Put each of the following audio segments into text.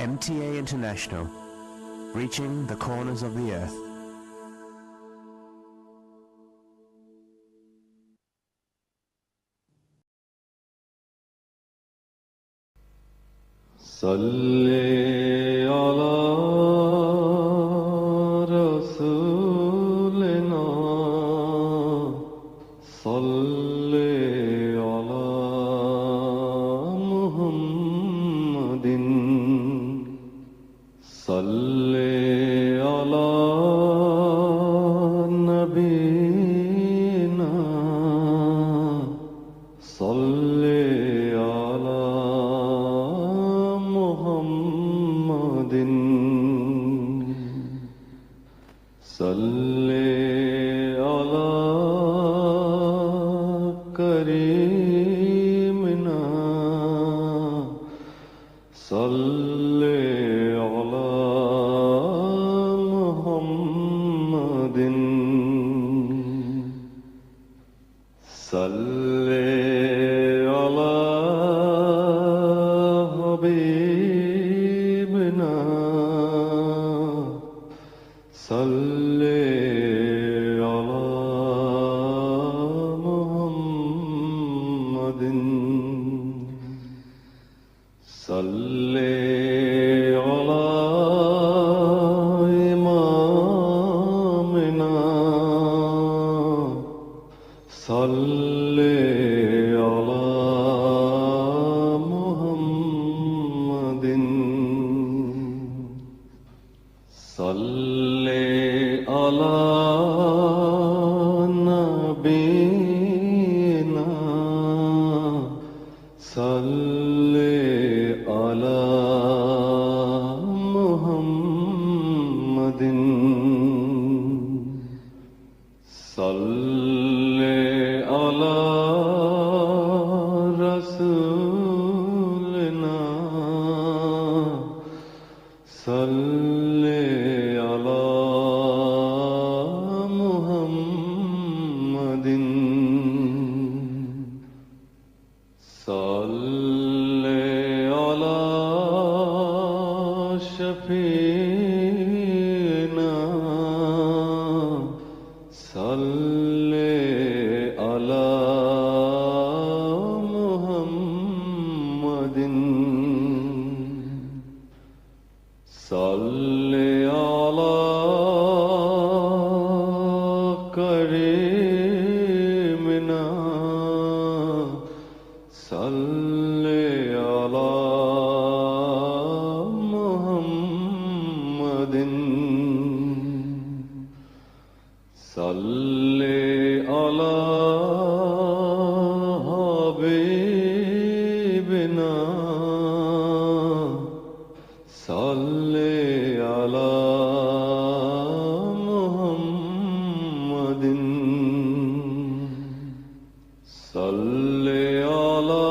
MTA International, reaching the corners of the earth. صلی علی رسولنا صلی علی محمد صلی علی نبینا صلی علی محمد صلی علی کریمنا صلی علی محمد صلی علی حبیبنا صلی علی محمد صلی علی امامنا صلی علی محمد صلی علی نبینا صلی علی محمد صلی علی رسولنا صلی علی محمد صلی علی شفیعنا صلی علی محمد صلی علی کریمنا صلی علی محمد صلی علی حبیبنا صلی علی محمد صلی علی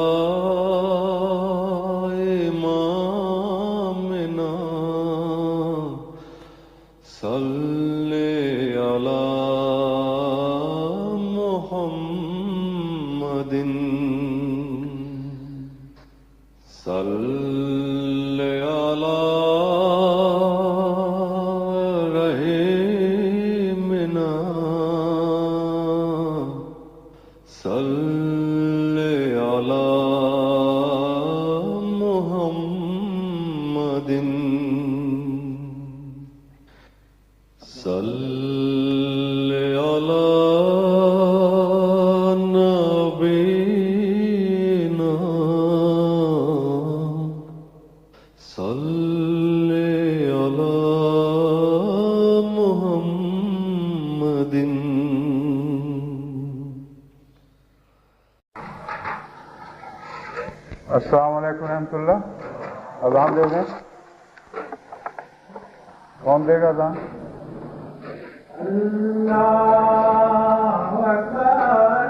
امامنا صلی علی محمد صلی علی رحیمنا صلی علی محمد صلی علی نبینا صلی علی محمد السلام علیکم ورحمۃ اللہ. اذان دے دیں. کون دے گا اذان؟ اللہ اکبر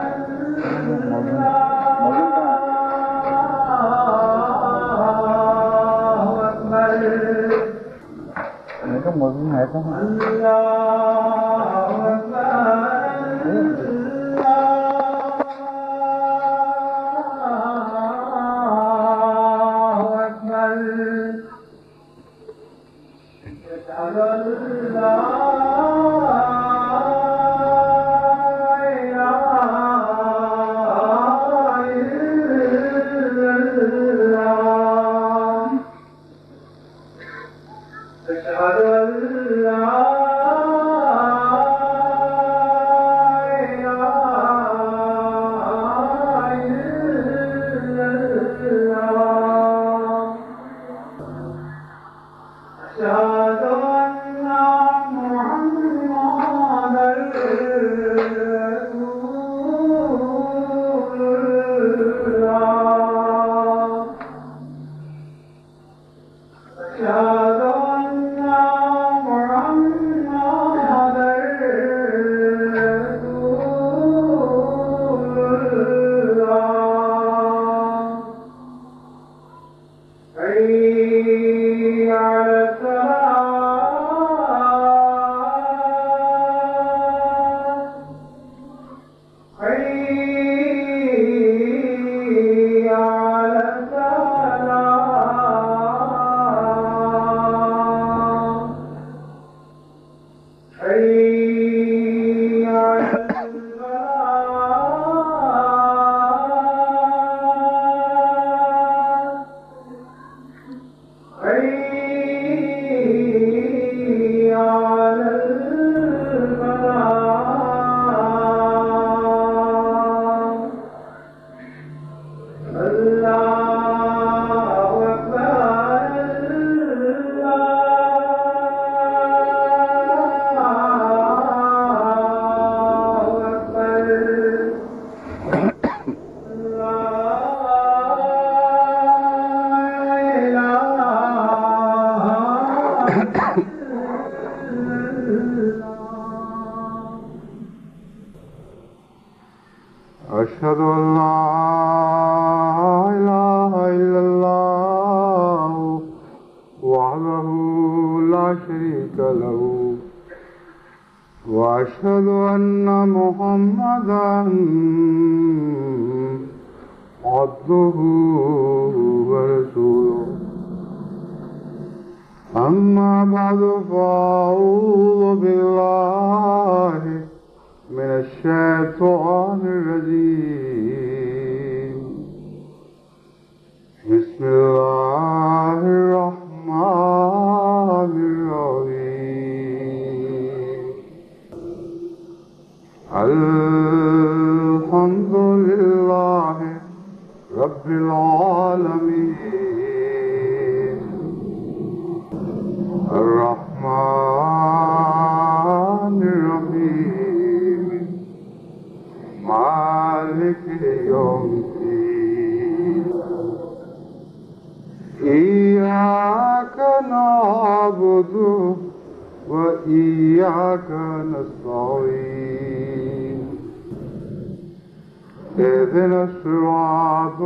موضوع ہے کہاں؟ أشهد أن لا إله إلا الله وحده لا شريك له وأشهد أن محمدا عبده ورسوله أما بعد فأعوذ بالله من الشيطان الرجيم بسم الله الرحمن الرحيم الحمد لله رب العالمين الرحمن الرحيم مالك يوم الدين إياك نعبد وإياك نستعين اهدنا الصراط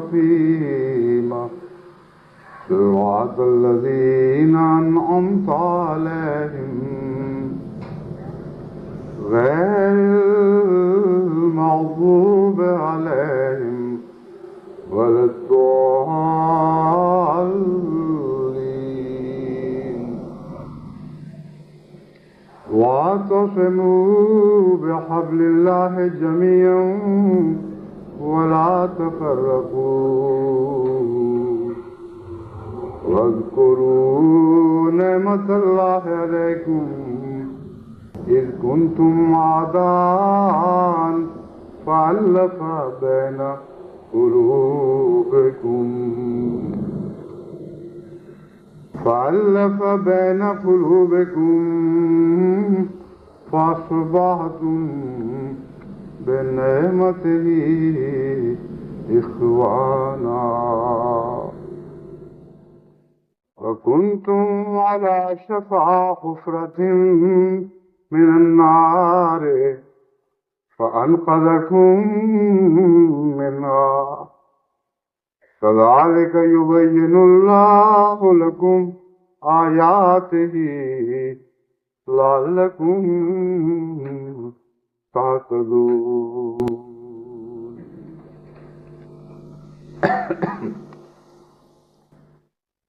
المستقيم صراط الذين أنعمت عليهم غير المغضوب عليهم ولا الضالين واعتصموا بحبل الله جميعا ولا تفرقوا واذكروا نعمة الله عليكم إذ كنتم أعداء فألف بين قلوبكم فأصبحتم بنعمته إخوانا وكنتم على شفا حفرة من النار فأنقذكم منها كذلك يبين الله لكم آياته لعلكم تهتدون.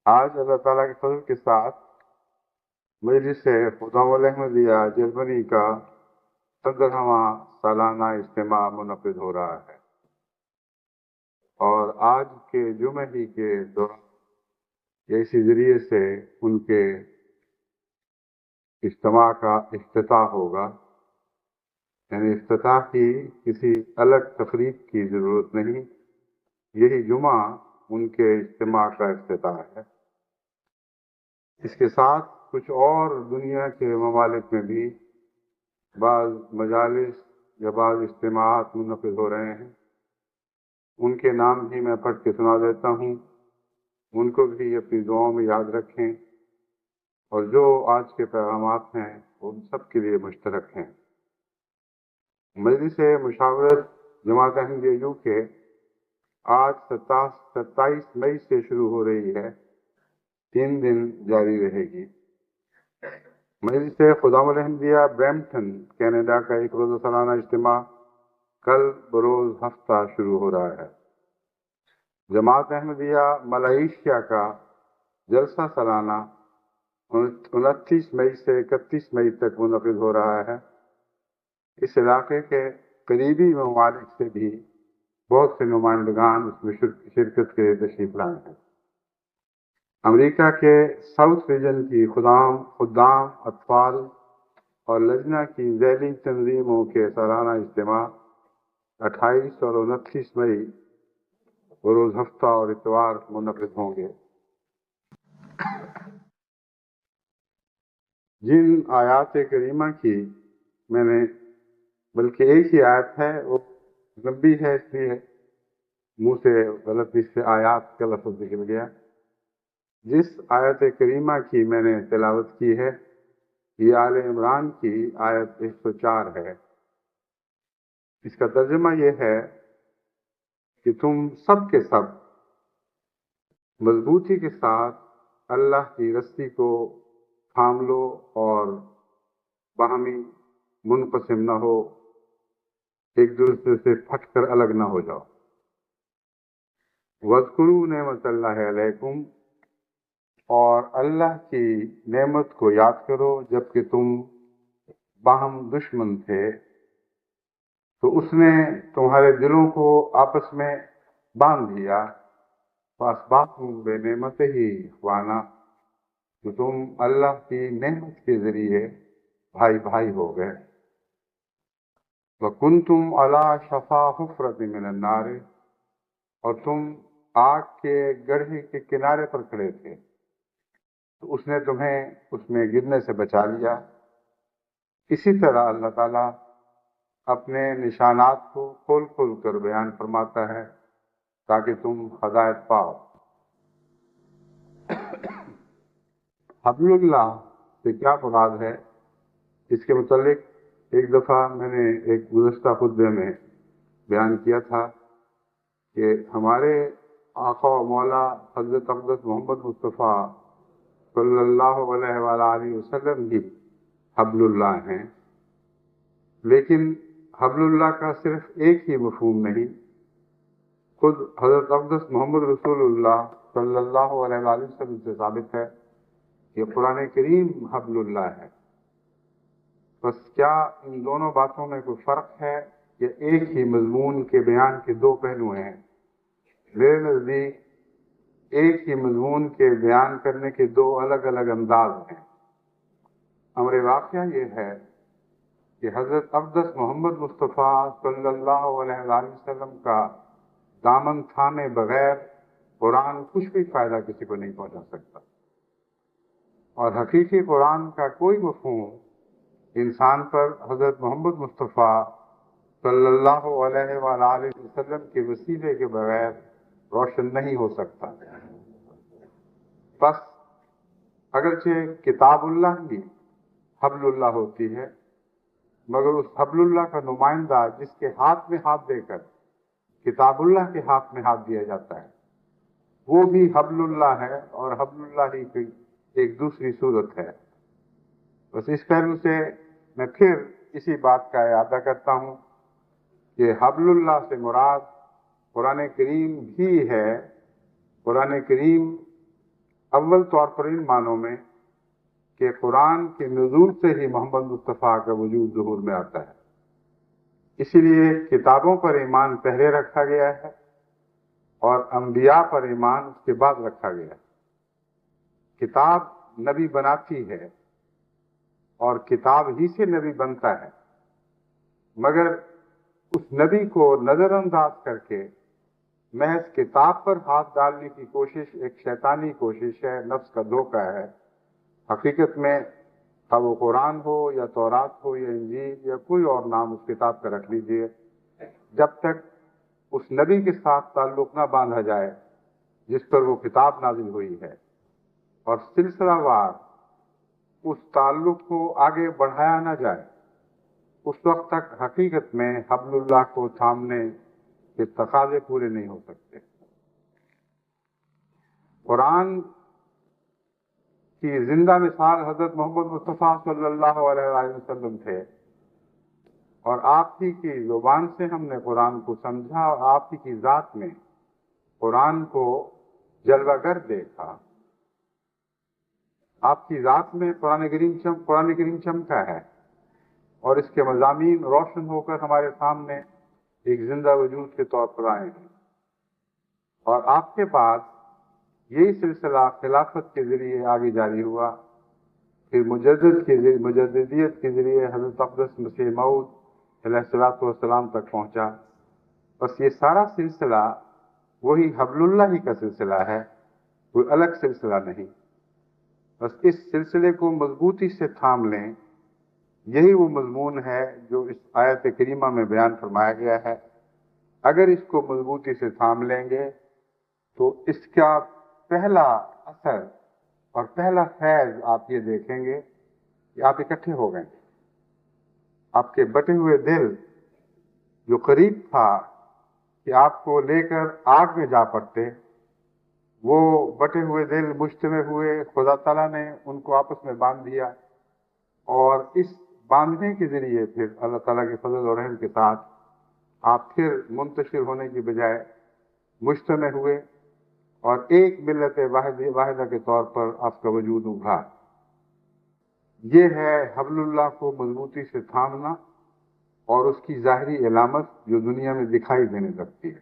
آج اللہ تعالیٰ کے فضل کے ساتھ مجلس خدا احمدیہ جرمنی کا 15واں سالانہ اجتماع منعقد ہو رہا ہے، اور آج کے جمعے ہی کے دوران اسی ذریعے سے ان کے اجتماع کا افتتاح ہوگا، یعنی افتتاح کی کسی الگ تقریب کی ضرورت نہیں، یہی جمعہ ان کے اجتماع کا افتتاح ہے۔ اس کے ساتھ کچھ اور دنیا کے ممالک میں بھی بعض مجالس یا بعض اجتماعات منعقد ہو رہے ہیں، ان کے نام بھی میں پڑھ کے سنا دیتا ہوں، ان کو بھی اپنی دعاؤں میں یاد رکھیں، اور جو آج کے پیغامات ہیں وہ سب کے لیے مشترک ہیں۔ مجلس مشاورت جماعت احمدیہ یو کے آج 27 مئی سے شروع ہو رہی ہے، 3 دن جاری رہے گی۔ مجلس خدام الاحمدیہ برمپٹن کینیڈا کا ایک روزہ سالانہ اجتماع کل بروز ہفتہ شروع ہو رہا ہے۔ جماعت احمدیہ ملائیشیا کا جلسہ سالانہ 29 مئی سے 31 مئی تک منعقد ہو رہا ہے۔ اس علاقے کے قریبی ممالک سے بھی بہت سے نمائندگان اس میں شرکت کے لیے تشریف لائے ہیں۔ امریکہ کے ساؤتھ ریجن کی خدام، اطفال اور لجنہ کی ذیلی تنظیموں کے سالانہ اجتماع 28 اور 29 مئی بروز ہفتہ اور اتوار منعقد ہوں گے۔ جن آیات کریمہ کی میں نے بلکہ ایک ہی آیت ہے، وہ لمبی ہے اس لیے منہ سے غلطی سے آیات کا لفظ نکل گیا۔ جس آیت کریمہ کی میں نے تلاوت کی ہے یہ آل عمران کی آیت 104 ہے۔ اس کا ترجمہ یہ ہے کہ تم سب کے سب مضبوطی کے ساتھ اللہ کی رسی کو تھام لو اور باہمی منقسم نہ ہو، ایک دوسرے سے پھٹ کر الگ نہ ہو جاؤ۔ وَاذْكُرُوا نِعْمَتَ اللَّهِ عَلَيْكُمْ، اور اللہ کی نعمت کو یاد کرو جبکہ تم باہم دشمن تھے تو اس نے تمہارے دلوں کو آپس میں باندھ دیا، فَأَصْبَحْتُم بِنِعْمَتِهِ إِخْوَانًا، تو تم اللہ کی نعمت کے ذریعے بھائی بھائی ہو گئے۔ وَكُنْتُمْ عَلَى شَفَا حُفْرَةٍ مِّنَ النَّارِ، اور تم آگ کے گڑھے کے کنارے پر کھڑے تھے تو اس نے تمہیں اس میں گرنے سے بچا لیا۔ اسی طرح اللہ تعالیٰ اپنے نشانات کو کھول کھول کر بیان فرماتا ہے تاکہ تم ہدایت پاؤ۔ حبل اللہ سے کیا مراد ہے، اس کے متعلق ایک دفعہ میں نے ایک گزشتہ خطبے میں بیان کیا تھا کہ ہمارے آقا و مولا حضرت اقدس محمد مصطفیٰ صلی اللہ علیہ وآلہ وسلم بھی حبل اللہ ہیں، لیکن حبل اللہ کا صرف ایک ہی مفہوم نہیں، خود حضرت اقدس محمد رسول اللہ صلی اللہ علیہ وآلہ وسلم سے ثابت ہے کہ قرآن کریم حبل اللہ ہے۔ بس کیا ان دونوں باتوں میں کوئی فرق ہے کہ ایک ہی مضمون کے بیان کے دو پہلو ہیں؟ میرے نزدیک ایک ہی مضمون کے بیان کرنے کے دو الگ الگ انداز ہیں۔ امر واقعہ یہ ہے کہ حضرت اقدس محمد مصطفیٰ صلی اللہ علیہ وآلہ وسلم کا دامن تھامے بغیر قرآن کچھ بھی فائدہ کسی کو نہیں پہنچا سکتا، اور حقیقی قرآن کا کوئی مفہوم انسان پر حضرت محمد مصطفیٰ صلی اللہ علیہ وآلہ وسلم کے وسیلے کے بغیر روشن نہیں ہو سکتا۔ بس اگرچہ کتاب اللہ ہی حبل اللہ ہوتی ہے، مگر اس حبل اللہ کا نمائندہ جس کے ہاتھ میں ہاتھ دے کر کتاب اللہ کے ہاتھ میں ہاتھ دیا جاتا ہے وہ بھی حبل اللہ ہے، اور حبل اللہ ہی کی ایک دوسری صورت ہے۔ بس اس پہلو سے میں پھر اسی بات کا اعادہ کرتا ہوں کہ حبل اللہ سے مراد قرآن کریم بھی ہے۔ قرآن کریم اول طور پر ان معنوں میں کہ قرآن کے نزول سے ہی محمد مصطفیٰ کا وجود ظہور میں آتا ہے، اسی لیے کتابوں پر ایمان پہلے رکھا گیا ہے اور انبیاء پر ایمان اس کے بعد رکھا گیا ہے۔ کتاب نبی بناتی ہے اور کتاب ہی سے نبی بنتا ہے، مگر اس نبی کو نظر انداز کر کے محض کتاب پر ہاتھ ڈالنے کی کوشش ایک شیطانی کوشش ہے، نفس کا دھوکہ ہے۔ حقیقت میں اب وہ قرآن ہو یا تورات ہو یا انجیل یا کوئی اور نام اس کتاب کا رکھ لیجئے، جب تک اس نبی کے ساتھ تعلق نہ باندھا جائے جس پر وہ کتاب نازل ہوئی ہے، اور سلسلہ وار اس تعلق کو آگے بڑھایا نہ جائے، اس وقت تک حقیقت میں حبل اللہ کو تھامنے کے تقاضے پورے نہیں ہو سکتے۔ قرآن کی زندہ مثال حضرت محمد مصطفیٰ صلی اللہ علیہ وآلہ وسلم تھے، اور آپ ہی کی زبان سے ہم نے قرآن کو سمجھا، اور آپ ہی کی ذات میں قرآن کو جلوہ گر دیکھا۔ آپ کی ذات میں قرآن کریم چمکا ہے، اور اس کے مضامین روشن ہو کر ہمارے سامنے ایک زندہ وجود کے طور پر آئے ہیں، اور آپ کے بعد یہی سلسلہ خلافت کے ذریعے آگے جاری ہوا، پھر مجددیت کے ذریعے حضرت اقدس مسیح موعود علیہ الصلوۃ والسلام تک پہنچا۔ بس یہ سارا سلسلہ وہی حبل اللہ ہی کا سلسلہ ہے، کوئی الگ سلسلہ نہیں۔ بس اس سلسلے کو مضبوطی سے تھام لیں، یہی وہ مضمون ہے جو اس آیت کریمہ میں بیان فرمایا گیا ہے۔ اگر اس کو مضبوطی سے تھام لیں گے تو اس کا پہلا اثر اور پہلا فیض آپ یہ دیکھیں گے کہ آپ اکٹھے ہو گئے۔ آپ کے بٹے ہوئے دل جو قریب تھا کہ آپ کو لے کر آگ میں جا پڑتے، وہ بٹے ہوئے دل مجتمع ہوئے، خدا تعالیٰ نے ان کو آپس میں باندھ دیا، اور اس باندھنے کے ذریعے پھر اللہ تعالیٰ کے فضل اور رحم کے ساتھ آپ پھر منتشر ہونے کی بجائے مجتمع ہوئے، اور ایک ملت واحدہ کے طور پر آپ کا وجود ابھرا۔ یہ ہے حبل اللہ کو مضبوطی سے تھامنا، اور اس کی ظاہری علامت جو دنیا میں دکھائی دینے لگتی ہے۔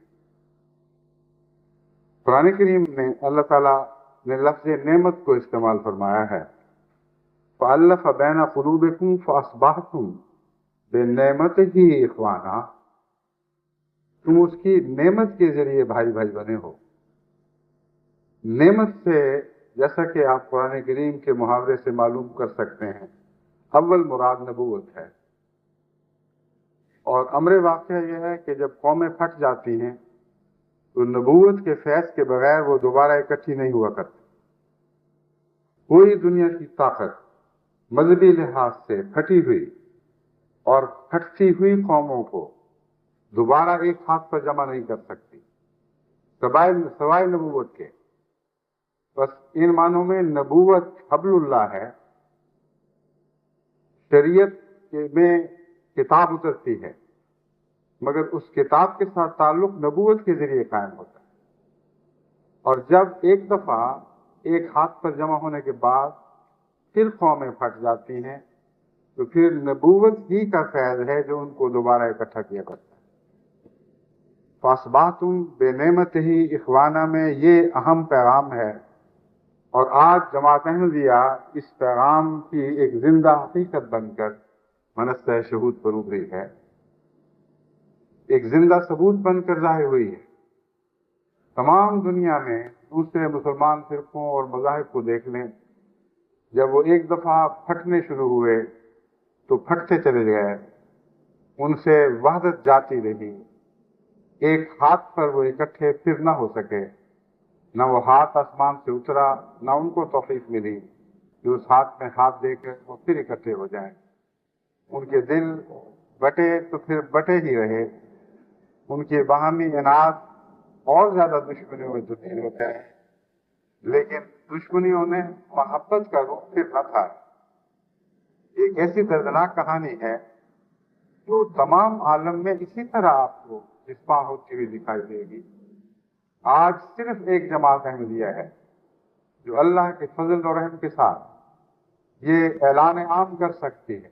قرآن کریم میں اللہ تعالیٰ نے لفظ نعمت کو استعمال فرمایا ہے، فَأَلَّفَ بَيْنَ قُلُوبِكُمْ فَأَصْبَحْتُمْ بِنِعْمَتِهِ إِخْوَانًا، تم اس کی نعمت کے ذریعے بھائی بھائی بنے ہو۔ نعمت سے جیسا کہ آپ قرآن کریم کے محاورے سے معلوم کر سکتے ہیں، اول مراد نبوت ہے، اور امر واقعہ یہ ہے کہ جب قومیں پھٹ جاتی ہیں تو نبوت کے فیض کے بغیر وہ دوبارہ اکٹھی نہیں ہوا کرتی۔ کوئی دنیا کی طاقت مذہبی لحاظ سے پھٹی ہوئی اور پھٹتی ہوئی قوموں کو دوبارہ ایک ہاتھ پر جمع نہیں کر سکتی سوائے نبوت کے۔ بس ان معنوں میں نبوت حبل اللہ ہے، شریعت میں کتاب اترتی ہے، مگر اس کتاب کے ساتھ تعلق نبوت کے ذریعے قائم ہوتا ہے، اور جب ایک دفعہ ایک ہاتھ پر جمع ہونے کے بعد پھر قومیں پھٹ جاتی ہیں تو پھر نبوت ہی کا فیض ہے جو ان کو دوبارہ اکٹھا کیا کرتا ہے۔ فَأَصْبَحْتُمْ بِنِعْمَتِهِ إِخْوَانًا میں یہ اہم پیغام ہے، اور آج جماعت احمدیہ اس پیغام کی ایک زندہ حقیقت بن کر منصہ شہود پر ابھری ہے، ایک زندہ ثبوت بن کر ظاہر ہوئی ہے۔ تمام دنیا میں دوسرے مسلمان فرقوں اور مذاہب کو دیکھ لیں، جب وہ ایک دفعہ پھٹنے شروع ہوئے تو پھٹتے چلے گئے، ان سے وحدت جاتی رہی، ایک ہاتھ پر وہ اکٹھے پھر نہ ہو سکے، نہ وہ ہاتھ آسمان سے اترا، نہ ان کو توفیق ملی کہ اس ہاتھ میں ہاتھ دے کر وہ پھر اکٹھے ہو جائیں۔ ان کے دل بٹے تو پھر بٹے ہی رہے، ان کی باہمی اناد اور زیادہ دشمنیوں میں تبدیل ہوتے ہیں، لیکن دشمنیوں نے محبت کا رخ پھر نہ تھا۔ ایک ایسی دردناک کہانی ہے جو تمام عالم میں اسی طرح آپ کو رسپاں ہوتی ہوئی دکھائی دے گی۔ آج صرف ایک جماعت احمدیہ ہے جو اللہ کے فضل و رحم کے ساتھ یہ اعلان عام کر سکتی ہے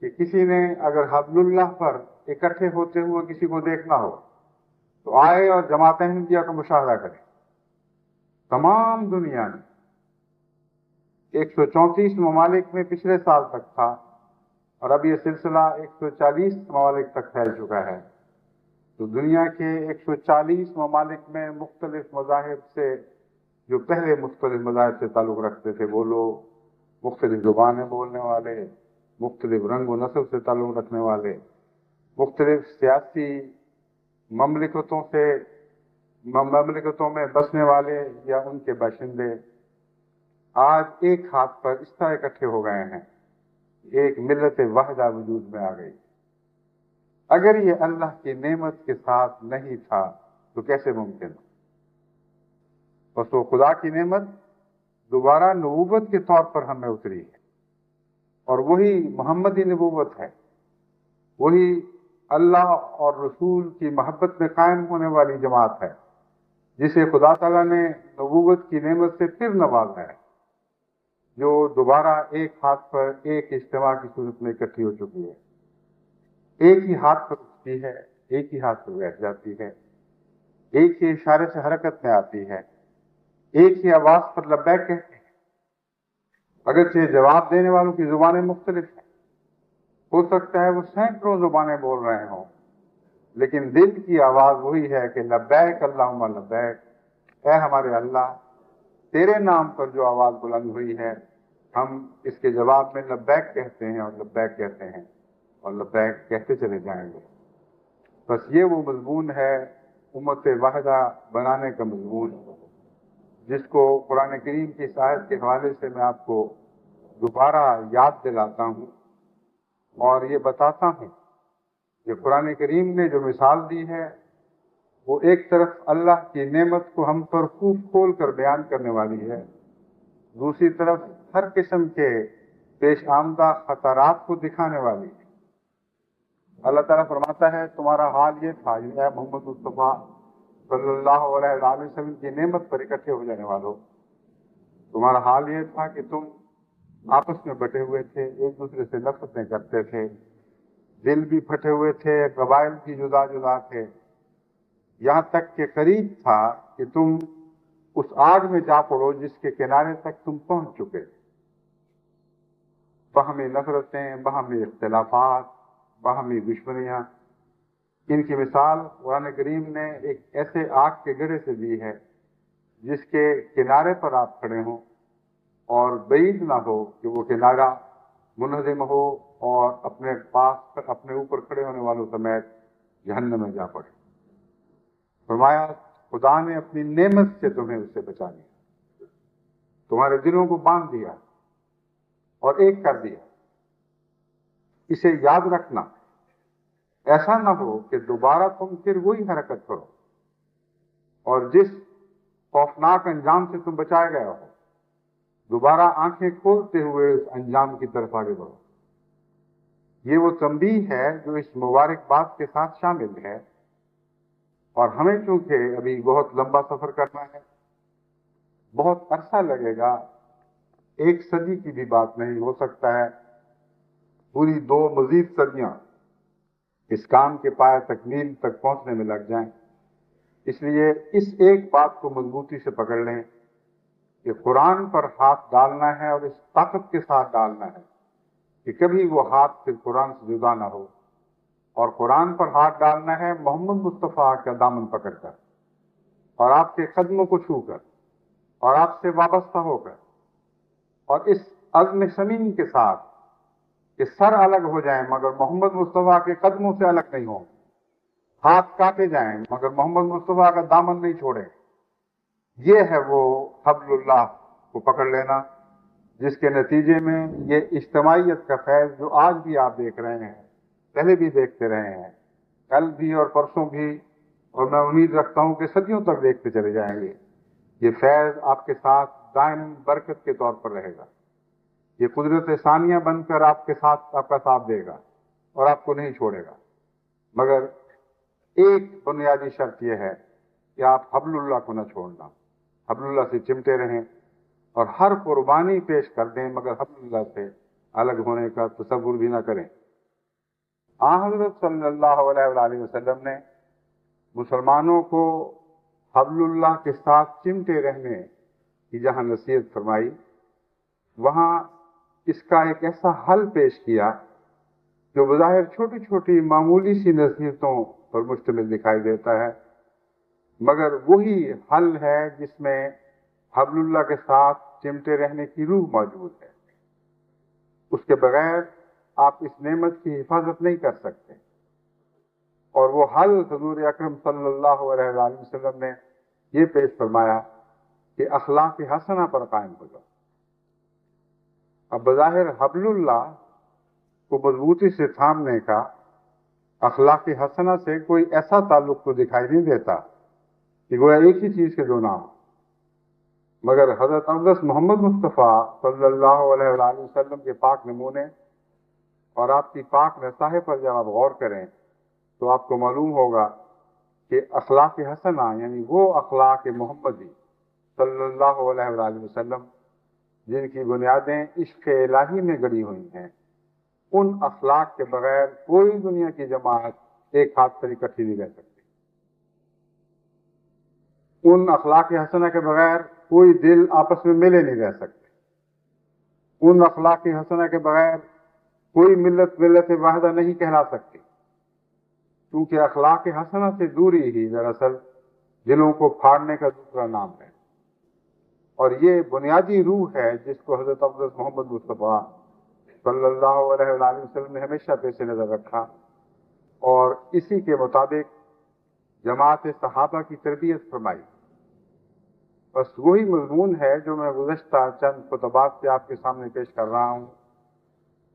کہ کسی نے اگر حبل اللہ پر اکٹھے ہوتے ہوئے کسی کو دیکھنا ہو تو آئے اور جماعت احمدیہ کا مشاہدہ کرے۔ تمام دنیا میں 134 ممالک میں پچھلے سال تک تھا، اور اب یہ سلسلہ 140 ممالک تک پھیل چکا ہے۔ تو دنیا کے 140 ممالک میں مختلف مذاہب سے جو پہلے مختلف مذاہب سے تعلق رکھتے تھے وہ لوگ، مختلف زبانیں بولنے والے، مختلف رنگ و نسل سے تعلق رکھنے والے، مختلف سیاسی مملکتوں میں بسنے والے یا ان کے باشندے آج ایک ہاتھ پر اس طرح اکٹھے ہو گئے ہیں، ایک ملت واحدہ وجود میں آ گئی۔ اگر یہ اللہ کی نعمت کے ساتھ نہیں تھا تو کیسے ممکن؟ بس وہ خدا کی نعمت دوبارہ نبوت کے طور پر ہمیں اتری ہے، اور وہی محمدی نبوت ہے، وہی اللہ اور رسول کی محبت میں قائم ہونے والی جماعت ہے، جسے خدا تعالیٰ نے نبوت کی نعمت سے پھر نوازا ہے، جو دوبارہ ایک ہاتھ پر ایک اجتماع کی صورت میں اکٹھی ہو چکی ہے، ایک ہی ہاتھ پر اٹھتی ہے، ایک ہی ہاتھ پر بیٹھ جاتی ہے، ایک ہی اشارے سے حرکت میں آتی ہے، ایک ہی آواز پر لبیک کہتے ہیں۔ اگرچہ جواب دینے والوں کی زبانیں مختلف ہیں، ہو سکتا ہے وہ سینکڑوں زبانیں بول رہے ہوں، لیکن دل کی آواز وہی ہے کہ لبیک اللہم لبیک، اے ہمارے اللہ، تیرے نام پر جو آواز بلند ہوئی ہے، ہم اس کے جواب میں لبیک کہتے ہیں اور لبیک کہتے ہیں اور لبیک کہتے چلے جائیں گے۔ بس یہ وہ مضمون ہے امت واحدہ بنانے کا مضمون، جس کو قرآن کریم کی اس آیت کے حوالے سے میں آپ کو دوبارہ یاد دلاتا ہوں اور یہ بتاتا ہوں کہ قرآن کریم نے جو مثال دی ہے وہ ایک طرف اللہ کی نعمت کو ہم پر خوب کھول کر بیان کرنے والی ہے، دوسری طرف ہر قسم کے پیش آمدہ خطرات کو دکھانے والی ہے۔ اللہ تعالیٰ فرماتا ہے تمہارا حال یہ تھا، اے محمد مصطفیٰ صلی اللہ علیہ وآلہ وسلم کی نعمت پر اکٹھے ہو جانے والوں، تمہارا حال یہ تھا کہ تم آپس میں بٹے ہوئے تھے، ایک دوسرے سے نفرتیں کرتے تھے، دل بھی پھٹے ہوئے تھے، قبائل بھی جدا جدا تھے، یہاں تک کہ قریب تھا کہ تم اس آگ میں جا پڑو جس کے کنارے تک تم پہنچ چکے۔ باہمی نفرتیں، باہمی اختلافات، باہمی دشمنیاں، ان کی مثال قرآن کریم نے ایک ایسے آگ کے گڑھے سے دی ہے جس کے کنارے پر آپ کھڑے ہوں اور بعید نہ ہو کہ وہ کنارہ منہدم ہو اور اپنے پاس اپنے اوپر کھڑے ہونے والوں سمیت جہنم میں جا پڑے۔ فرمایا خدا نے اپنی نعمت سے تمہیں اس سے بچا لیا، تمہارے دلوں کو باندھ دیا اور ایک کر دیا۔ اسے یاد رکھنا، ایسا نہ ہو کہ دوبارہ تم پھر وہی حرکت کرو اور جس خوفناک انجام سے تم بچائے گئے ہو دوبارہ آنکھیں کھولتے ہوئے اس انجام کی طرف آگے بڑھو۔ یہ وہ تنبیہ ہے جو اس مبارکباد کے ساتھ شامل ہے، اور ہمیں چونکہ ابھی بہت لمبا سفر کرنا ہے، بہت عرصہ لگے گا، ایک صدی کی بھی بات نہیں، ہو سکتا ہے پوری 2 مزید صدیاں اس کام کے پائے تکمیل تک پہنچنے میں لگ جائیں۔ اس لیے اس ایک بات کو مضبوطی سے پکڑ لیں کہ قرآن پر ہاتھ ڈالنا ہے اور اس طاقت کے ساتھ ڈالنا ہے کہ کبھی وہ ہاتھ پھر قرآن سے جدا نہ ہو، اور قرآن پر ہاتھ ڈالنا ہے محمد مصطفیٰ کا دامن پکڑ کر اور آپ کے قدموں کو چھو کر اور آپ سے وابستہ ہو کر، اور اس عزم صمیم کے ساتھ کہ سر الگ ہو جائیں مگر محمد مصطفیٰ کے قدموں سے الگ نہیں ہوں، ہاتھ کاٹے جائیں مگر محمد مصطفیٰ کا دامن نہیں چھوڑیں۔ یہ ہے وہ حبل اللہ کو پکڑ لینا جس کے نتیجے میں یہ اجتماعیت کا فیض جو آج بھی آپ دیکھ رہے ہیں، پہلے بھی دیکھتے رہے ہیں، کل بھی اور پرسوں بھی، اور میں امید رکھتا ہوں کہ صدیوں تک دیکھتے چلے جائیں گے، یہ فیض آپ کے ساتھ دائم برکت کے طور پر رہے گا۔ یہ قدرت ثانیہ بن کر آپ کے ساتھ آپ کا ساتھ دے گا اور آپ کو نہیں چھوڑے گا، مگر ایک بنیادی شرط یہ ہے کہ آپ حبل اللہ کو نہ چھوڑنا، حبل اللہ سے چمٹے رہیں اور ہر قربانی پیش کر دیں مگر حبل اللہ سے الگ ہونے کا تصور بھی نہ کریں۔ حضرت صلی اللہ علیہ وآلہ وسلم نے مسلمانوں کو حبل اللہ کے ساتھ چمٹے رہنے کی جہاں نصیحت فرمائی، وہاں اس کا ایک ایسا حل پیش کیا جو بظاہر چھوٹی چھوٹی معمولی سی نصیحتوں پر مشتمل دکھائی دیتا ہے، مگر وہی حل ہے جس میں حبل اللہ کے ساتھ چمٹے رہنے کی روح موجود ہے۔ اس کے بغیر آپ اس نعمت کی حفاظت نہیں کر سکتے. اور وہ حل حضور اکرم صلی اللہ علیہ وآلہ وسلم نے یہ پیش فرمایا کہ اخلاق حسنہ پر قائم ہو جاؤ. اب بظاہر حبل اللہ کو مضبوطی سے تھامنے کا اخلاق حسنہ سے کوئی ایسا تعلق تو دکھائی نہیں دیتا کہ گویا ایک ہی چیز کے دو نام. مگر حضرت اقدس محمد مصطفیٰ صلی اللہ علیہ وآلہ وسلم کے پاک نمونے اور آپ کی پاک نصاحہ پر جب آپ غور کریں تو آپ کو معلوم ہوگا کہ اخلاق حسنہ یعنی وہ اخلاق محمدی صلی اللہ علیہ وآلہ وسلم جن کی بنیادیں عشق الہی میں گڑی ہوئی ہیں، ان اخلاق کے بغیر کوئی دنیا کی جماعت ایک ہاتھ پر اکٹھی نہیں رہ سکتی. ان اخلاق حسنہ کے بغیر کوئی دل آپس میں ملے نہیں رہ سکتے. ان اخلاق حسنہ کے بغیر کوئی ملت واحدہ نہیں کہلا سکتی، کیونکہ اخلاق حسنہ سے دوری ہی دراصل دلوں کو پھاڑنے کا دوسرا نام ہے. اور یہ بنیادی روح ہے جس کو حضرت اقدس محمد مصطفیٰ صلی اللہ علیہ وآلہ وسلم نے ہمیشہ پیش نظر رکھا، اور اسی کے مطابق جماعت صحابہ کی تربیت فرمائی. بس وہی مضمون ہے جو میں گزشتہ چند خطبات سے آپ کے سامنے پیش کر رہا ہوں،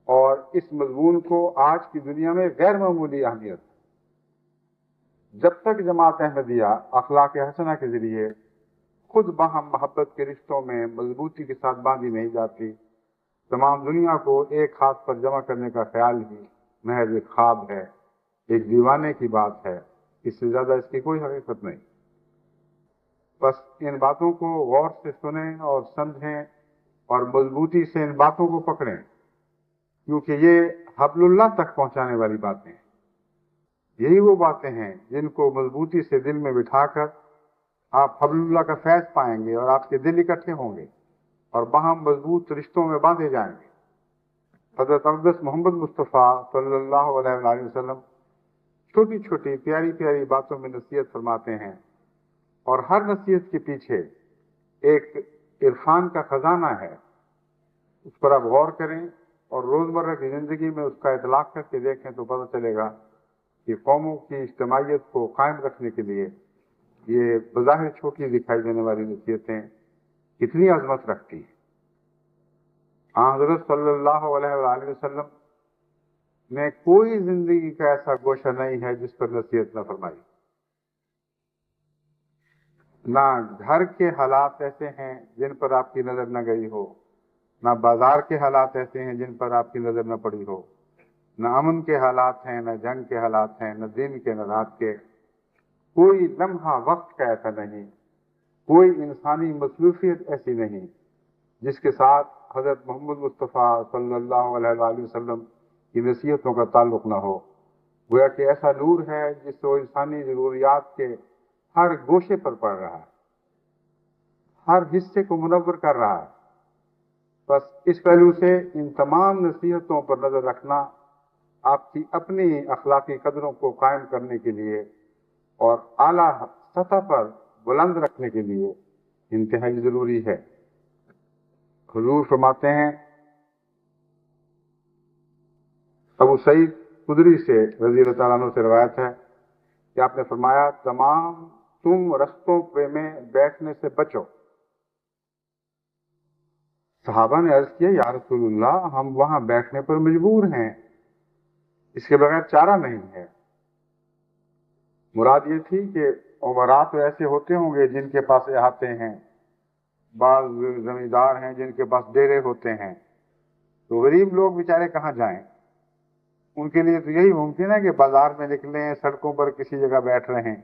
اور اس مضمون کو آج کی دنیا میں غیر معمولی اہمیت. جب تک جماعت احمدیہ اخلاق حسنہ کے ذریعے خود باہم محبت کے رشتوں میں مضبوطی کے ساتھ باندھی نہیں جاتی، تمام دنیا کو ایک ہاتھ پر جمع کرنے کا خیال ہی محض ایک خواب ہے، ایک دیوانے کی بات ہے. اس سے زیادہ اس کی کوئی حقیقت نہیں. بس ان باتوں کو غور سے سنیں اور سمجھیں اور مضبوطی سے ان باتوں کو پکڑیں، کیونکہ یہ حبل اللہ تک پہنچانے والی باتیں ہیں. یہی وہ باتیں ہیں جن کو مضبوطی سے دل میں بٹھا کر آپ حبل اللہ کا فیض پائیں گے اور آپ کے دل اکٹھے ہوں گے اور باہم مضبوط رشتوں میں باندھے جائیں گے. حضرت اقدس محمد مصطفیٰ صلی اللہ علیہ وآلہ وسلم چھوٹی چھوٹی پیاری پیاری باتوں میں نصیحت فرماتے ہیں، اور ہر نصیحت کے پیچھے ایک عرفان کا خزانہ ہے. اس پر آپ غور کریں اور روزمرہ کی زندگی میں اس کا اطلاق کر کے دیکھیں تو پتہ چلے گا کہ قوموں کی اجتماعیت کو قائم رکھنے کے لیے یہ بظاہر چھوٹی دکھائی دینے والی نصیحتیں کتنی عظمت رکھتی ہیں. حضرت صلی اللہ علیہ وآلہ وسلم میں کوئی زندگی کا ایسا گوشہ نہیں ہے جس پر نصیحت نہ فرمائی. نہ گھر کے حالات ایسے ہیں جن پر آپ کی نظر نہ گئی ہو، نہ بازار کے حالات ایسے ہیں جن پر آپ کی نظر نہ پڑی ہو، نہ امن کے حالات ہیں، نہ جنگ کے حالات ہیں، نہ دین کے، نہ رات کے. کوئی لمحہ وقت کا ایسا نہیں، کوئی انسانی مصروفیت ایسی نہیں جس کے ساتھ حضرت محمد مصطفیٰ صلی اللہ علیہ وآلہ وسلم کی نصیحتوں کا تعلق نہ ہو. گویا کہ ایسا نور ہے جس سے وہ انسانی ضروریات کے ہر گوشے پر پڑ رہا ہے، ہر حصے کو منور کر رہا ہے. بس اس پہلو سے ان تمام نصیحتوں پر نظر رکھنا آپ کی اپنی اخلاقی قدروں کو قائم کرنے کے لیے اور اعلیٰ سطح پر بلند رکھنے کے لیے انتہائی ضروری ہے. حضور فرماتے ہیں، ابو سعید خدری سے رضی اللہ تعالیٰ عنہ سے روایت ہے کہ آپ نے فرمایا، تم رستوں پہ میں بیٹھنے سے بچو. صحابہ نے عرض کیا، یا رسول اللہ، ہم وہاں بیٹھنے پر مجبور ہیں، اس کے بغیر چارہ نہیں ہے. مراد یہ تھی کہ عمراء تو ایسے ہوتے ہوں گے جن کے پاس احاطے ہیں، بعض زمیندار ہیں جن کے پاس ڈیرے ہوتے ہیں، تو غریب لوگ بیچارے کہاں جائیں؟ ان کے لیے تو یہی ممکن ہے کہ بازار میں نکلیں، سڑکوں پر کسی جگہ بیٹھ رہے ہیں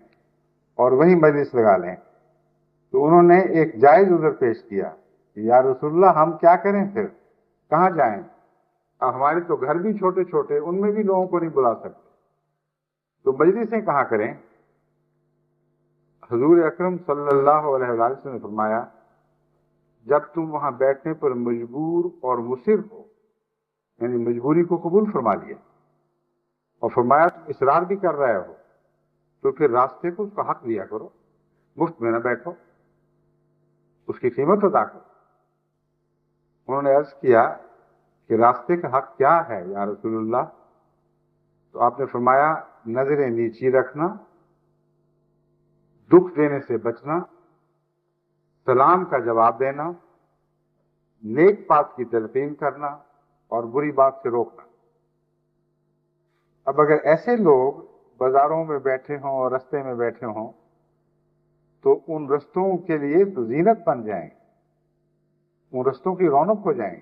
اور وہیں مجلس لگا لیں. تو انہوں نے ایک جائز عذر پیش کیا کہ یا رسول اللہ، ہم کیا کریں، پھر کہاں جائیں؟ ہمارے تو گھر بھی چھوٹے چھوٹے، ان میں بھی لوگوں کو نہیں بلا سکتے، تو مجلسیں کہاں کریں؟ حضور اکرم صلی اللہ علیہ وسلم نے فرمایا، جب تم وہاں بیٹھنے پر مجبور اور مصر ہو، یعنی مجبوری کو قبول فرما لیا اور فرمایا تم اصرار بھی کر رہے ہو، تو پھر راستے کو اس کا حق دیا کرو، مفت میں نہ بیٹھو، اس کی قیمت ادا کرو. انہوں نے عرض کیا کہ راستے کا حق کیا ہے یا رسول اللہ؟ تو آپ نے فرمایا نظریں نیچی رکھنا، دکھ دینے سے بچنا، سلام کا جواب دینا، نیک بات کی تلقین کرنا اور بری بات سے روکنا۔ اب اگر ایسے لوگ بازاروں میں بیٹھے ہوں اور رستے میں بیٹھے ہوں تو ان رستوں کے لیے تو زینت بن جائیں، ان رستوں کی رونق ہو جائیں،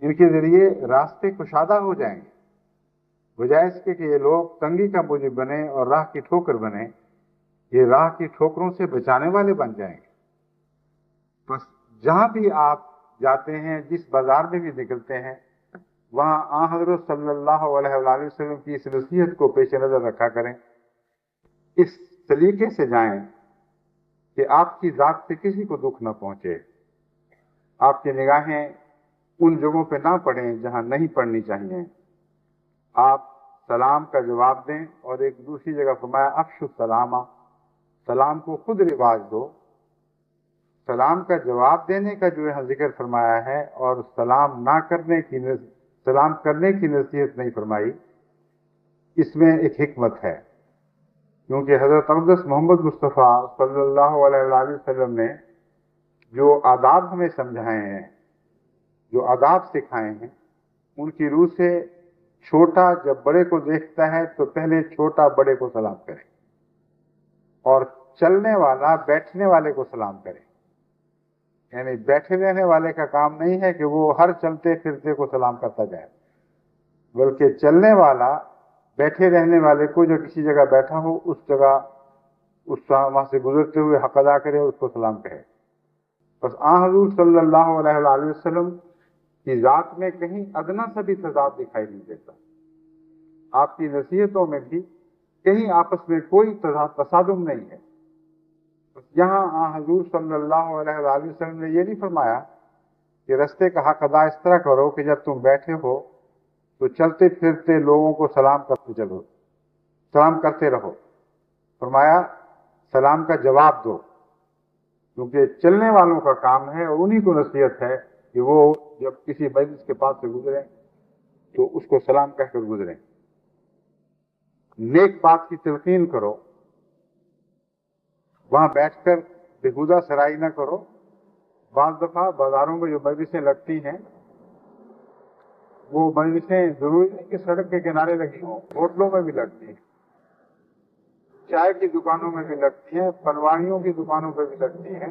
ان کے ذریعے راستے کشادہ ہو جائیں، بجائے اس کے کہ یہ لوگ تنگی کا موجب بنے اور راہ کی ٹھوکر بنے، یہ راہ کی ٹھوکروں سے بچانے والے بن جائیں۔ بس جہاں بھی آپ جاتے ہیں، جس بازار میں بھی نکلتے ہیں، وہاں آن حضرت صلی اللہ علیہ وآلہ وسلم کی اس نصیحت کو پیش نظر رکھا کریں، اس طریقے سے جائیں کہ آپ کی ذات سے کسی کو دکھ نہ پہنچے، آپ کی نگاہیں ان جگہوں پہ نہ پڑیں جہاں نہیں پڑنی چاہیے، آپ سلام کا جواب دیں، اور ایک دوسری جگہ فرمایا افشوا السلام، سلام کو خود رواج دو۔ سلام کا جواب دینے کا جو یہاں ذکر فرمایا ہے اور سلام کرنے کی نصیحت نہیں فرمائی، اس میں ایک حکمت ہے، کیونکہ حضرت اقدس محمد مصطفیٰ صلی اللہ علیہ وآلہ وسلم نے جو آداب ہمیں سمجھائے ہیں، جو آداب سکھائے ہیں، ان کی روح سے چھوٹا جب بڑے کو دیکھتا ہے تو پہلے چھوٹا بڑے کو سلام کرے، اور چلنے والا بیٹھنے والے کو سلام کرے۔ یعنی بیٹھے رہنے والے کا کام نہیں ہے کہ وہ ہر چلتے پھرتے کو سلام کرتا جائے، بلکہ چلنے والا بیٹھے رہنے والے کو جو کسی جگہ بیٹھا ہو اس جگہ وہاں سے گزرتے ہوئے حق ادا کرے اور اس کو سلام کہے۔ بس آن حضور صلی اللہ علیہ وآلہ وسلم کی ذات میں کہیں ادنا سا بھی تضاد دکھائی نہیں دیتا، آپ کی نصیحتوں میں بھی کہیں آپس میں کوئی تصادم نہیں ہے۔ یہاں آن حضور صلی اللہ علیہ وآلہ وسلم نے یہ نہیں فرمایا کہ رستے کا حق ادا اس طرح کرو کہ جب تم بیٹھے ہو تو چلتے پھرتے لوگوں کو سلام کرتے چلو، سلام کرتے رہو۔ فرمایا سلام کا جواب دو، کیونکہ چلنے والوں کا کام ہے اور انہی کو نصیحت ہے کہ وہ جب کسی مجلس کے پاس سے گزریں تو اس کو سلام کہہ کر گزریں۔ نیک بات کی تلقین کرو، وہاں بیٹھ کر بےہودہ سرائی نہ کرو۔ بعض دفعہ بازاروں میں جو مجلسیں لگتی ہیں وہ مجلسیں ضروری نہیں کہ سڑک کے کنارے لگی ہوں، ہوٹلوں میں بھی لگتی ہیں، چائے کی دکانوں میں بھی لگتی ہیں، پنواڑیوں کی دکانوں پہ بھی لگتی ہیں،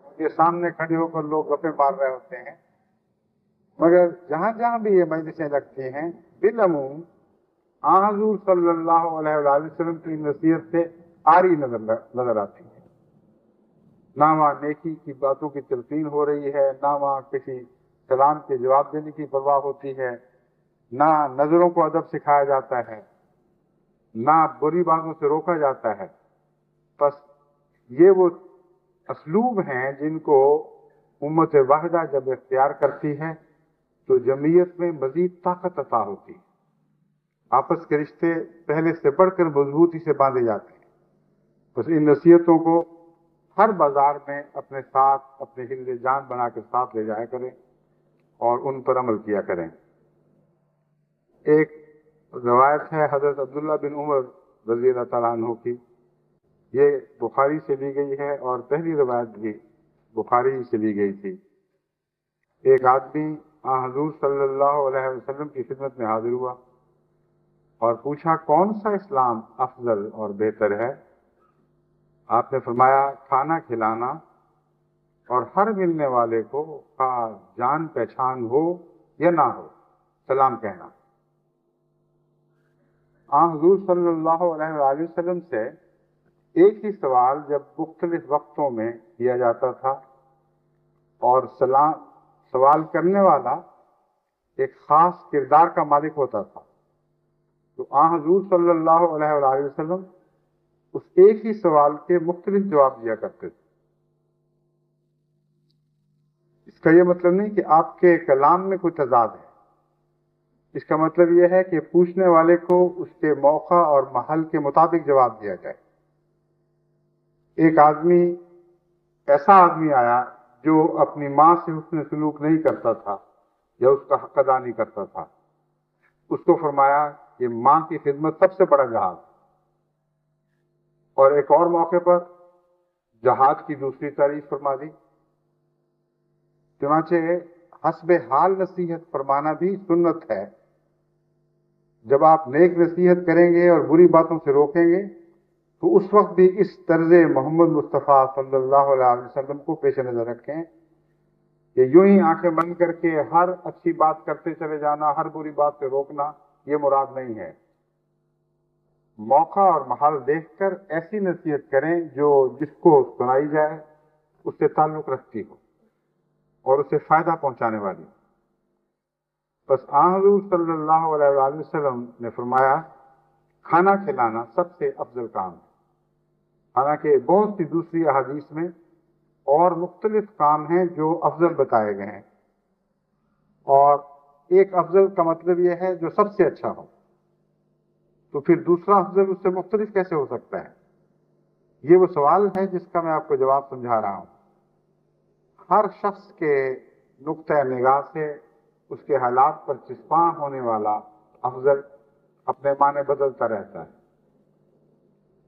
ان کے سامنے کھڑے ہو کر لوگ گپیں مار رہے ہوتے ہیں۔ مگر جہاں جہاں بھی یہ مجلسیں لگتی ہیں بالعموم آن حضور صلی اللہ علیہ وآلہ وسلم کی نصیحت سے آری نظر آتی ہے، نہ وہاں نیکی کی باتوں کی تلقین ہو رہی ہے، نہ وہاں کسی سلام کے جواب دینے کی پرواہ ہوتی ہے، نہ نظروں کو ادب سکھایا جاتا ہے، نہ بری باتوں سے روکا جاتا ہے۔ بس یہ وہ اسلوب ہیں جن کو امت واحدہ جب اختیار کرتی ہے تو جمعیت میں مزید طاقت عطا ہوتی ہے، آپس کے رشتے پہلے سے بڑھ کر مضبوطی سے باندھے جاتے ہیں۔ بس ان نصیحتوں کو ہر بازار میں اپنے ساتھ اپنے ہل جان بنا کے ساتھ لے جایا کریں اور ان پر عمل کیا کریں۔ ایک روایت ہے حضرت عبداللہ بن عمر رضی اللہ تعالیٰ عنہ کی، یہ بخاری سے لی گئی ہے اور پہلی روایت بھی بخاری سے لی گئی تھی۔ ایک آدمی حضور صلی اللہ علیہ وسلم کی خدمت میں حاضر ہوا اور پوچھا کون سا اسلام افضل اور بہتر ہے؟ آپ نے فرمایا کھانا کھلانا اور ہر ملنے والے کو خواہ جان پہچان ہو یا نہ ہو سلام کہنا۔ حضور صلی اللہ علیہ وآلہ وسلم سے ایک ہی سوال جب مختلف وقتوں میں کیا جاتا تھا اور سوال کرنے والا ایک خاص کردار کا مالک ہوتا تھا، تو حضور صلی اللہ علیہ وآلہ وسلم اس ایک ہی سوال کے مختلف جواب دیا کرتے تھے۔ اس کا یہ مطلب نہیں کہ آپ کے کلام میں کوئی تضاد ہے، اس کا مطلب یہ ہے کہ پوچھنے والے کو اس کے موقع اور محل کے مطابق جواب دیا جائے۔ ایک ایسا آدمی آیا جو اپنی ماں سے حسن سلوک نہیں کرتا تھا یا اس کا حق ادا نہیں کرتا تھا، اس کو فرمایا کہ ماں کی خدمت سب سے بڑا جہاد. اور ایک اور موقع پر جہاد کی دوسری تعریف فرما دی. چنانچہ حسب حال نصیحت فرمانا بھی سنت ہے. جب آپ نیک نصیحت کریں گے اور بری باتوں سے روکیں گے تو اس وقت بھی اس طرز محمد مصطفیٰ صلی اللہ علیہ وسلم کو پیش نظر رکھیں کہ یوں ہی آنکھیں بند کر کے ہر اچھی بات کرتے چلے جانا، ہر بری بات سے روکنا، یہ مراد نہیں ہے. موقع اور محل دیکھ کر ایسی نصیحت کریں جو جس کو سنائی جائے اس سے تعلق رکھتی ہو اور اسے فائدہ پہنچانے والی. بس حضور صلی اللہ علیہ وآلہ وسلم نے فرمایا کھانا کھلانا سب سے افضل کام ہے. حالانکہ بہت سی دوسری احادیث میں اور مختلف کام ہیں جو افضل بتائے گئے ہیں، اور ایک افضل کا مطلب یہ ہے جو سب سے اچھا ہو. تو پھر دوسرا افضل اس سے مختلف کیسے ہو سکتا ہے؟ یہ وہ سوال ہے جس کا میں آپ کو جواب سمجھا رہا ہوں. ہر شخص کے نقطۂ نگاہ سے اس کے حالات پر چسپاں ہونے والا افضل اپنے معنی بدلتا رہتا ہے.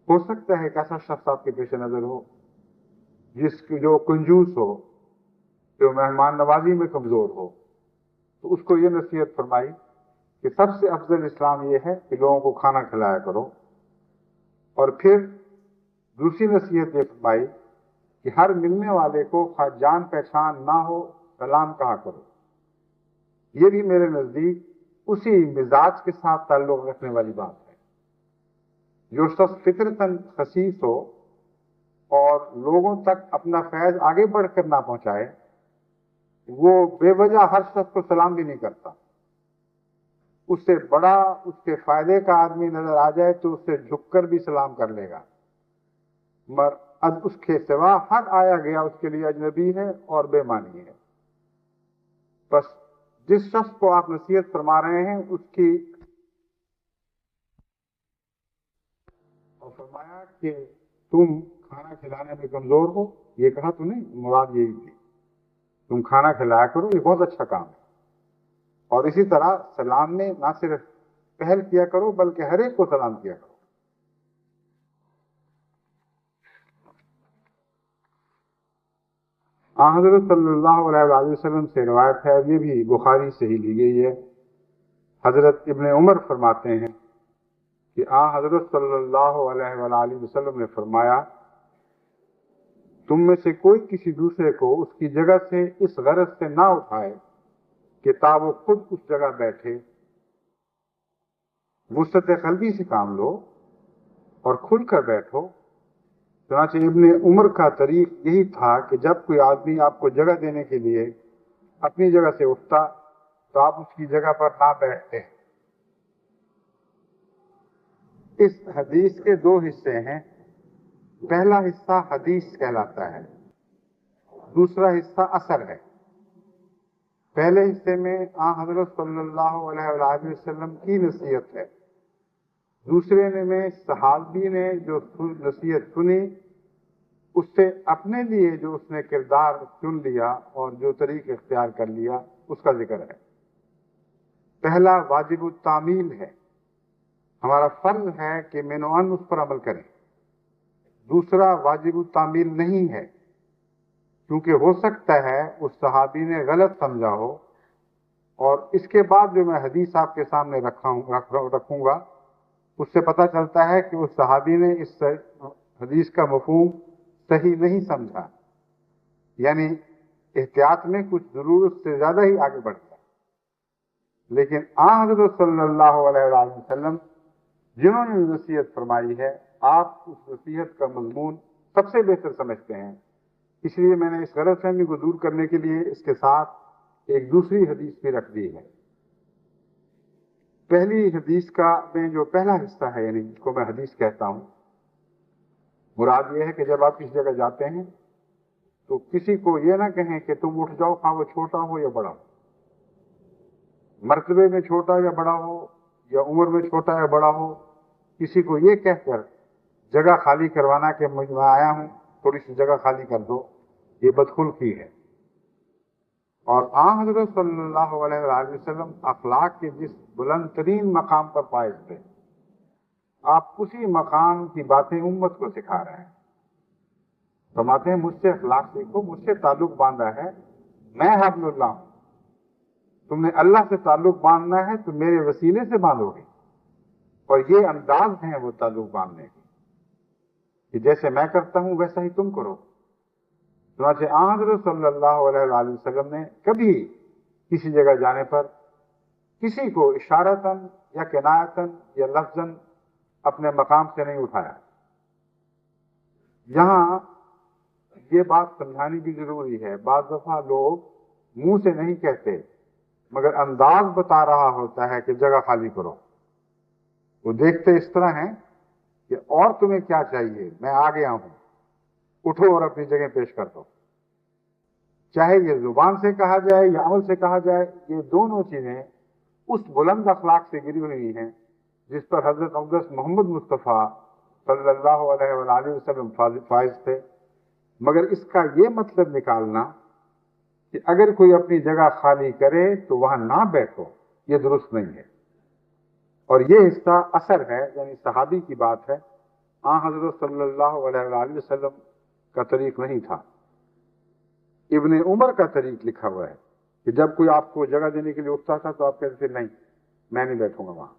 ہو سکتا ہے ایک ایسا شخص آپ کے پیش نظر ہو جو کنجوس ہو، جو مہمان نوازی میں کمزور ہو، تو اس کو یہ نصیحت فرمائی کہ سب سے افضل اسلام یہ ہے کہ لوگوں کو کھانا کھلایا کرو. اور پھر دوسری نصیحت یہ فرمائی کہ ہر ملنے والے کو خواہ جان پہچان نہ ہو سلام کہا کرو. یہ بھی میرے نزدیک اسی مزاج کے ساتھ تعلق رکھنے والی بات ہے. جو شخص فطرتاً خسیس ہو اور لوگوں تک اپنا فیض آگے بڑھ کر نہ پہنچائے، وہ بے وجہ ہر شخص کو سلام بھی نہیں کرتا. اس سے بڑا اس کے فائدے کا آدمی نظر آ جائے تو اس سے جھک کر بھی سلام کر لے گا، مگر اس کے سوا ہر آیا گیا اس کے لیے اجنبی ہے اور بے معنی ہے. بس جس شخص کو آپ نصیحت فرما رہے ہیں اس کی اور فرمایا کہ تم کھانا کھلانے میں کمزور ہو، یہ کہا تو نہیں، مراد یہی تھی تم کھانا کھلایا کرو، یہ بہت اچھا کام ہے. اور اسی طرح سلام میں نہ صرف پہل کیا کرو بلکہ ہر ایک کو سلام کیا کرو. حضرت صلی اللہ علیہ وآلہ وسلم سے روایت ہے، یہ بھی بخاری سے ہی لی گئی ہے. حضرت ابن عمر فرماتے ہیں کہ حضرت صلی اللہ علیہ وآلہ وسلم نے فرمایا تم میں سے کوئی کسی دوسرے کو اس کی جگہ سے اس غرض سے نہ اٹھائے کہ تا وہ خود اس جگہ بیٹھے. وسعت قلبی سے کام لو اور کھل کر بیٹھو. چنانچہ ابن عمر کا طریق یہی تھا کہ جب کوئی آدمی آپ کو جگہ دینے کے لیے اپنی جگہ سے اٹھتا تو آپ اس کی جگہ پر نہ بیٹھتے. اس حدیث کے دو حصے ہیں. پہلا حصہ حدیث کہلاتا ہے، دوسرا حصہ اثر ہے. پہلے حصے میں حضرت صلی اللہ علیہ وآلہ وسلم کی نصیحت ہے. دوسرے میں صحابی نے جو نصیحت سنی اس سے اپنے لیے جو اس نے کردار چن لیا اور جو طریق اختیار کر لیا اس کا ذکر ہے. پہلا واجب التعمیل ہے، ہمارا فرض ہے کہ مینوان اس پر عمل کریں. دوسرا واجب التعمیل نہیں ہے، کیونکہ ہو سکتا ہے اس صحابی نے غلط سمجھا ہو، اور اس کے بعد جو میں حدیث آپ کے سامنے رکھوں گا اس سے پتہ چلتا ہے کہ اس صحابی نے اس حدیث کا مفہوم صحیح نہیں سمجھا، یعنی احتیاط میں کچھ ضرورت سے زیادہ ہی آگے بڑھ گیا. لیکن حضرت صلی اللہ علیہ وآلہ وسلم جنہوں نے نصیحت فرمائی ہے آپ اس نصیحت کا مضمون سب سے بہتر سمجھتے ہیں. اس لیے میں نے اس غلط فہمی کو دور کرنے کے لیے اس کے ساتھ ایک دوسری حدیث بھی رکھ دی ہے. پہلی حدیث کا میں جو پہلا حصہ ہے، یعنی جس کو میں حدیث کہتا ہوں، مراد یہ ہے کہ جب آپ کسی جگہ جاتے ہیں تو کسی کو یہ نہ کہیں کہ تم اٹھ جاؤ، خواہ وہ چھوٹا ہو یا بڑا ہو، مرتبے میں چھوٹا یا بڑا ہو یا عمر میں چھوٹا یا بڑا ہو. کسی کو یہ کہہ کر جگہ خالی کروانا کہ میں آیا ہوں تھوڑی سی جگہ خالی کر دو، یہ بدخلقی ہے. اور آن حضرت صلی اللہ علیہ وآلہ وسلم اخلاق کے جس بلند ترین مقام پر فائز تھے، آپ اسی مقام کی باتیں امت کو سکھا رہے ہیں۔ فرماتے ہیں مجھ سے اخلاق سیکھو، مجھ سے تعلق باندھا ہے، میں حبل اللہ ہوں، تم نے اللہ سے تعلق باندھنا ہے تو میرے وسیلے سے باندھو گے، اور یہ انداز ہیں وہ تعلق باندھنے کے کہ جیسے میں کرتا ہوں ویسا ہی تم کرو۔ چنانچہ حضرت صلی اللہ علیہ وآلہ وسلم نے کبھی کسی جگہ جانے پر کسی کو اشارتاً یا کنایتاً یا لفظاً اپنے مقام سے نہیں اٹھایا۔ یہاں یہ بات سمجھانی بھی ضروری ہے، بعض دفعہ لوگ منہ سے نہیں کہتے مگر انداز بتا رہا ہوتا ہے کہ جگہ خالی کرو۔ وہ دیکھتے اس طرح ہیں کہ اور تمہیں کیا چاہیے، میں آ گیا ہوں، اٹھو اور اپنی جگہ پیش کر دو۔ چاہے یہ زبان سے کہا جائے یا عمل سے کہا جائے، یہ دونوں چیزیں اس بلند اخلاق سے گری ہوئی ہیں جس پر حضرت اقدس محمد مصطفیٰ صلی اللہ علیہ وآلہ وسلم فائز تھے۔ مگر اس کا یہ مطلب نکالنا کہ اگر کوئی اپنی جگہ خالی کرے تو وہاں نہ بیٹھو، یہ درست نہیں ہے۔ اور یہ حصہ اثر ہے، یعنی صحابی کی بات ہے، حضرت صلی اللہ علیہ وآلہ وسلم کا طریق نہیں تھا۔ ابن عمر کا طریق لکھا ہوا ہے کہ جب کوئی آپ کو جگہ دینے کے لیے اٹھتا تھا تو آپ کہتے تھے نہیں، میں نہیں بیٹھوں گا وہاں۔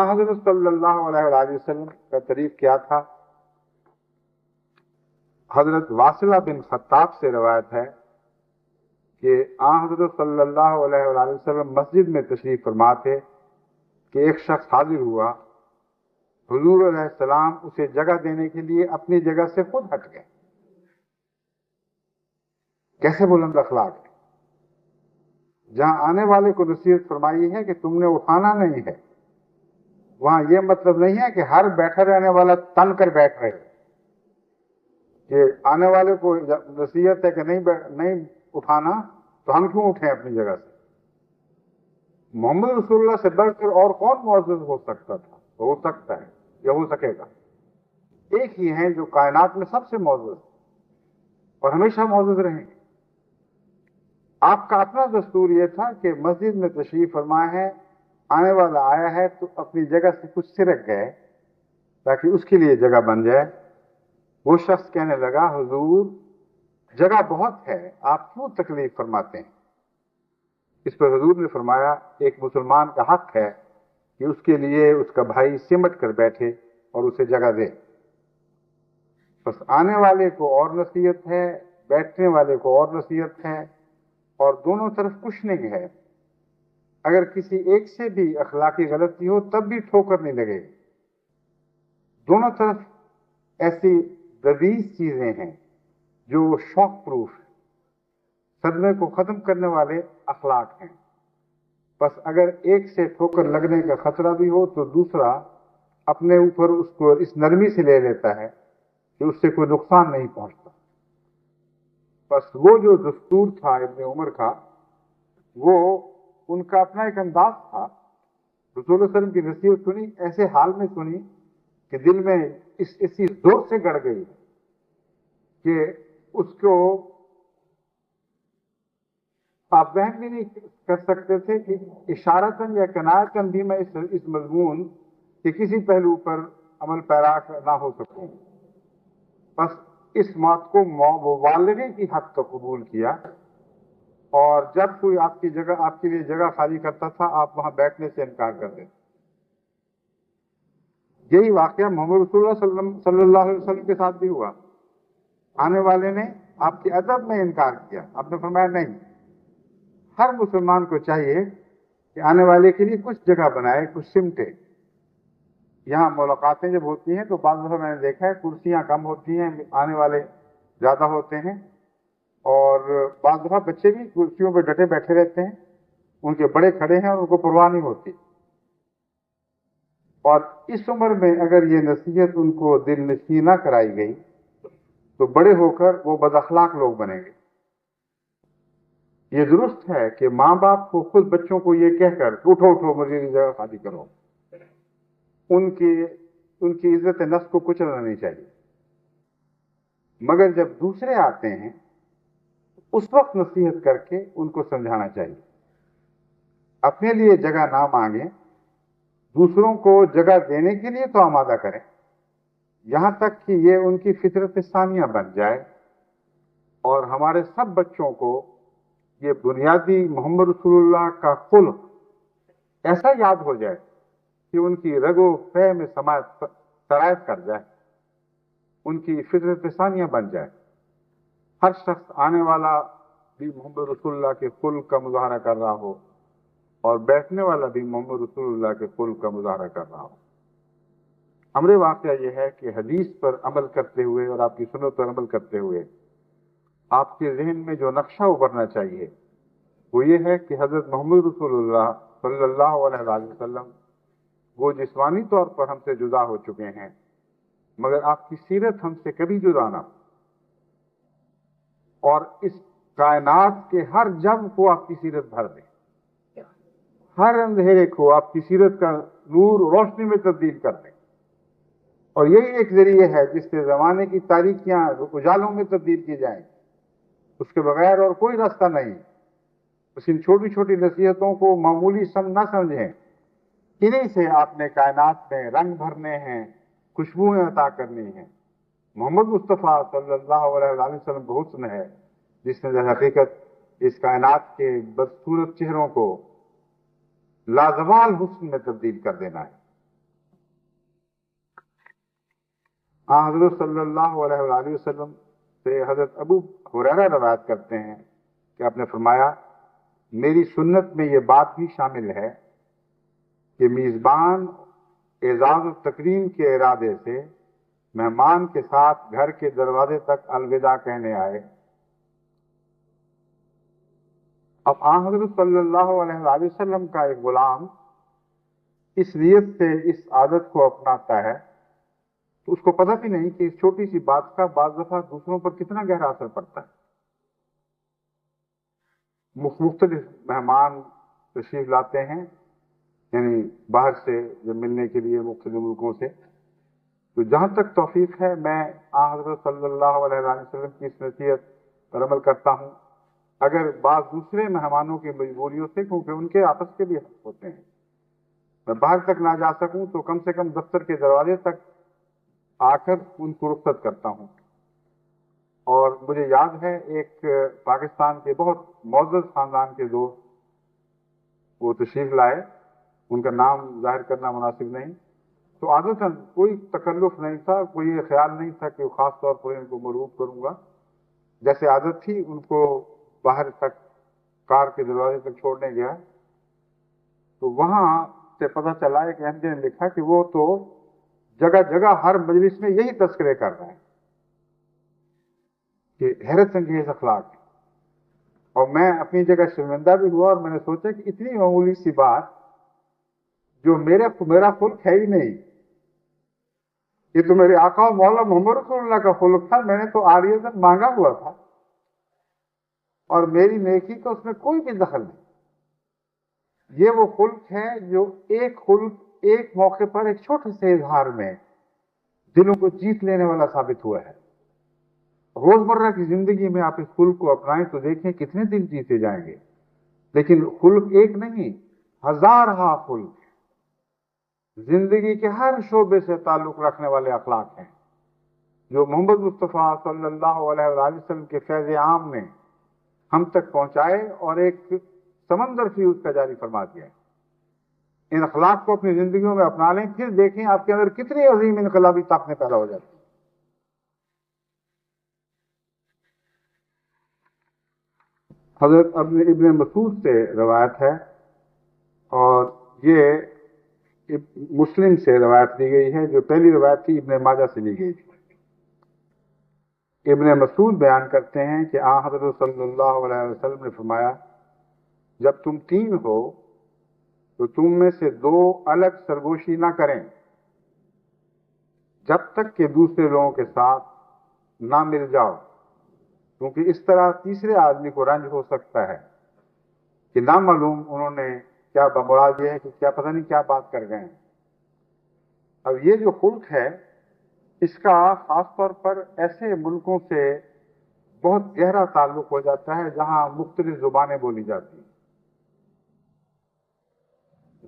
حضرت صلی اللہ علیہ وآلہ وسلم کا طریق کیا تھا؟ حضرت واصلہ بن خطاب سے روایت ہے کہ حضرت صلی اللہ علیہ وآلہ وسلم مسجد میں تشریف فرما تھے کہ ایک شخص حاضر ہوا، حضور علیہ السلام اسے جگہ دینے کے لیے اپنی جگہ سے خود ہٹ گئے۔ کیسے بلند اخلاق ہے! جہاں آنے والے کو نصیحت فرمائی ہے کہ تم نے اٹھانا نہیں ہے، وہاں یہ مطلب نہیں ہے کہ ہر بیٹھا رہنے والا تن کر بیٹھ رہے، کہ آنے والے کو نصیحت ہے کہ نہیں اٹھانا تو ہم کیوں اٹھیں اپنی جگہ سے۔ محمد رسول اللہ سے بڑھ کر اور کون معزز ہو سکتا تھا، ہو سکتا ہے یا ہو سکے گا؟ ایک ہی ہیں جو کائنات میں سب سے معزز اور ہمیشہ معزز رہیں گے۔ آپ کا اپنا دستور یہ تھا کہ مسجد میں تشریف فرما ہے، آنے والا آیا ہے تو اپنی جگہ سے کچھ سرک گئے تاکہ اس کے لیے جگہ بن جائے۔ وہ شخص کہنے لگا حضور جگہ بہت ہے، آپ کیوں تکلیف فرماتے ہیں؟ اس پر حضور نے فرمایا ایک مسلمان کا حق ہے کہ اس کے لیے اس کا بھائی سمٹ کر بیٹھے اور اسے جگہ دے۔ بس آنے والے کو اور نصیحت ہے، بیٹھنے والے کو اور نصیحت ہے، اور دونوں طرف کشنگ ہے۔ اگر کسی ایک سے بھی اخلاقی غلطی ہو تب بھی ٹھوکر نہیں لگے۔ دونوں طرف ایسی لذیذ چیزیں ہیں جو شوق پروف ہیں، صدمے کو ختم کرنے والے اخلاق ہیں۔ بس اگر ایک سے ٹھوکر لگنے کا خطرہ بھی ہو تو دوسرا اپنے اوپر اس کو اس نرمی سے لے لیتا ہے کہ اس سے کوئی نقصان نہیں پہنچتا۔ بس وہ جو دستور تھا ابن عمر کا، وہ ان کا اپنا ایک انداز تھا۔ رسول اللہ علیہ وسلم کی نصیحت سنی، ایسے حال میں سنی کہ دل میں اسی زور سے گڑ گئی کہ اس کو آپ وہم بھی نہیں کر سکتے تھے کہ اشارتاً یا کنایتاً بھی میں اس مضمون کے کسی پہلو پر عمل پیرا نہ ہو سکوں۔ بس اس بات کو مبالغے کی حد تک قبول کیا، اور جب کوئی آپ کے لیے جگہ خالی کرتا تھا آپ وہاں بیٹھنے سے انکار کر دیتے۔ یہی واقعہ محمد رسول اللہ صلی اللہ علیہ وسلم کے ساتھ بھی ہوا۔ آنے والے نے آپ کے ادب میں انکار کیا، آپ نے فرمایا نہیں، ہر مسلمان کو چاہیے کہ آنے والے کے لیے کچھ جگہ بنائے، کچھ سمٹے۔ یہاں ملاقاتیں جب ہوتی ہیں تو بعض دفعہ میں نے دیکھا ہے کرسیاں کم ہوتی ہیں، آنے والے زیادہ ہوتے ہیں، اور بعض دفعہ بچے بھی کرسیوں پہ ڈٹے بیٹھے رہتے ہیں، ان کے بڑے کھڑے ہیں اور ان کو پرواہ نہیں ہوتی۔ اور اس عمر میں اگر یہ نصیحت ان کو دل نشیں نہ کرائی گئی تو بڑے ہو کر وہ بد اخلاق لوگ بنیں گے۔ یہ درست ہے کہ ماں باپ کو خود بچوں کو یہ کہہ کر اٹھو اٹھو مجھے جگہ خالی کرو، ان کی عزت نفس کو کچلنا نہیں چاہیے۔ مگر جب دوسرے آتے ہیں اس وقت نصیحت کر کے ان کو سمجھانا چاہیے. اپنے لیے جگہ نہ مانگیں، دوسروں کو جگہ دینے کے لیے تو آمادہ کریں، یہاں تک کہ یہ ان کی فطرت ثانیہ بن جائے اور ہمارے سب بچوں کو یہ بنیادی محمد رسول اللہ کا خلق ایسا یاد ہو جائے کہ ان کی رگ و فہ میں سرایت کر جائے، ان کی فطرت ثانیہ بن جائے. ہر شخص آنے والا بھی محمد رسول اللہ کے خلق کا مظاہرہ کر رہا ہو اور بیٹھنے والا بھی محمد رسول اللہ کے خلق کا مظاہرہ کر رہا ہو. امر واقعہ یہ ہے کہ حدیث پر عمل کرتے ہوئے اور آپ کی سنت پر عمل کرتے ہوئے آپ کے ذہن میں جو نقشہ ابھرنا چاہیے وہ یہ ہے کہ حضرت محمد رسول اللہ صلی اللہ علیہ وآلہ وسلم وہ جسمانی طور پر ہم سے جدا ہو چکے ہیں، مگر آپ کی سیرت ہم سے کبھی جدا نہ، اور اس کائنات کے ہر جب کو آپ کی سیرت بھر دیں، ہر اندھیرے کو آپ کی سیرت کا نور روشنی میں تبدیل کر دیں. اور یہی ایک ذریعہ ہے جس سے زمانے کی تاریکیاں اجالوں میں تبدیل کی جائیں. اس کے بغیر اور کوئی راستہ نہیں. بس ان چھوٹی چھوٹی نصیحتوں کو معمولی نہ سمجھیں. انہی سے آپ نے کائنات میں رنگ بھرنے ہیں، خوشبوئیں عطا کرنی ہیں. محمد مصطفیٰ صلی اللہ علیہ وآلہ وسلم کا حسن ہے جس نے در حقیقت اس کائنات کے بدصورت چہروں کو لازوال حسن میں تبدیل کر دینا ہے. حضرت صلی اللہ علیہ وآلہ وسلم سے حضرت ابو ہریرہ روایت کرتے ہیں کہ آپ نے فرمایا، میری سنت میں یہ بات بھی شامل ہے کہ میزبان اعزاز و تکریم کے ارادے سے مہمان کے ساتھ گھر کے دروازے تک الوداع کہنے آئے. اب حضرت صلی اللہ علیہ وآلہ وسلم کا ایک غلام اس نیت سے اس عادت کو اپناتا ہے تو اس کو پتہ بھی نہیں کہ اس چھوٹی سی بات کا بعض دفعہ دوسروں پر کتنا گہرا اثر پڑتا ہے. مختلف مہمان تشریف لاتے ہیں، یعنی باہر سے جب ملنے کے لیے مختلف ملکوں سے، تو جہاں تک توفیق ہے میں حضرت صلی اللہ علیہ وسلم کی اس نصیحت پر عمل کرتا ہوں. اگر بعض دوسرے مہمانوں کی مجبوریوں سے، کیونکہ ان کے آپس کے بھی حق ہوتے ہیں، میں باہر تک نہ جا سکوں تو کم سے کم دفتر کے دروازے تک آ کر ان کو رخصت کرتا ہوں. اور مجھے یاد ہے ایک پاکستان کے بہت معزز خاندان کے دوست وہ تشریف لائے، ان کا نام ظاہر کرنا مناسب نہیں، تو عادتاً کوئی تکلف نہیں تھا، کوئی یہ خیال نہیں تھا کہ خاص طور پر ان کو مرغوب کروں گا. جیسے عادت تھی ان کو باہر تک کار کے دروازے تک چھوڑنے گیا تو وہاں سے پتہ چلا ایک احمدی نے لکھا کہ وہ تو جگہ جگہ ہر مجلس میں یہی تذکرے کر رہے ہیں کہ حیرت انگیز اخلاق ہے. اور میں اپنی جگہ شرمندہ بھی ہوا اور میں نے سوچا کہ اتنی معمولی سی بات جو میرا خلق ہے ہی نہیں، یہ تو میرے آقا و مولا محمد رسول اللہ کا خلق تھا، میں نے تو عاریۃً مانگا ہوا تھا اور میری نیکی کا اس میں کوئی بھی دخل نہیں. یہ وہ خلق ہے جو ایک خلق ایک موقع پر ایک چھوٹے سے اظہار میں دلوں کو جیت لینے والا ثابت ہوا ہے. روزمرہ کی زندگی میں آپ اس خلق کو اپنائیں تو دیکھیں کتنے دل جیتے جائیں گے. لیکن خلق ایک نہیں، ہزارہا خلق زندگی کے ہر شعبے سے تعلق رکھنے والے اخلاق ہیں جو محمد مصطفیٰ صلی اللہ علیہ وآلہ وسلم کے فیض عام نے ہم تک پہنچائے اور ایک سمندر فیوز کا جاری فرما دیا ہے. ان اخلاق کو اپنی زندگیوں میں اپنا لیں، پھر دیکھیں آپ کے اندر کتنی عظیم انقلابی طاقتیں پیدا ہو جاتی ہیں. حضرت ابن مسعود سے روایت ہے اور یہ مسلم سے روایت لی گئی ہے، جو پہلی روایت تھی ابن ماجہ سے لی گئی تھی. ابن مسعود بیان کرتے ہیں کہ حضرت صلی اللہ علیہ وسلم نے فرمایا، جب تم تین ہو تو تم میں سے دو الگ سرگوشی نہ کریں جب تک کہ دوسرے لوگوں کے ساتھ نہ مل جاؤ، کیونکہ اس طرح تیسرے آدمی کو رنج ہو سکتا ہے کہ نامعلوم انہوں نے کیا بمراد یہ ہے کہ کیا پتہ نہیں کیا بات کر گئے ہیں. اب یہ جو خلق ہے اس کا خاص طور پر ایسے ملکوں سے بہت گہرا تعلق ہو جاتا ہے جہاں مختلف زبانیں بولی جاتی ہیں.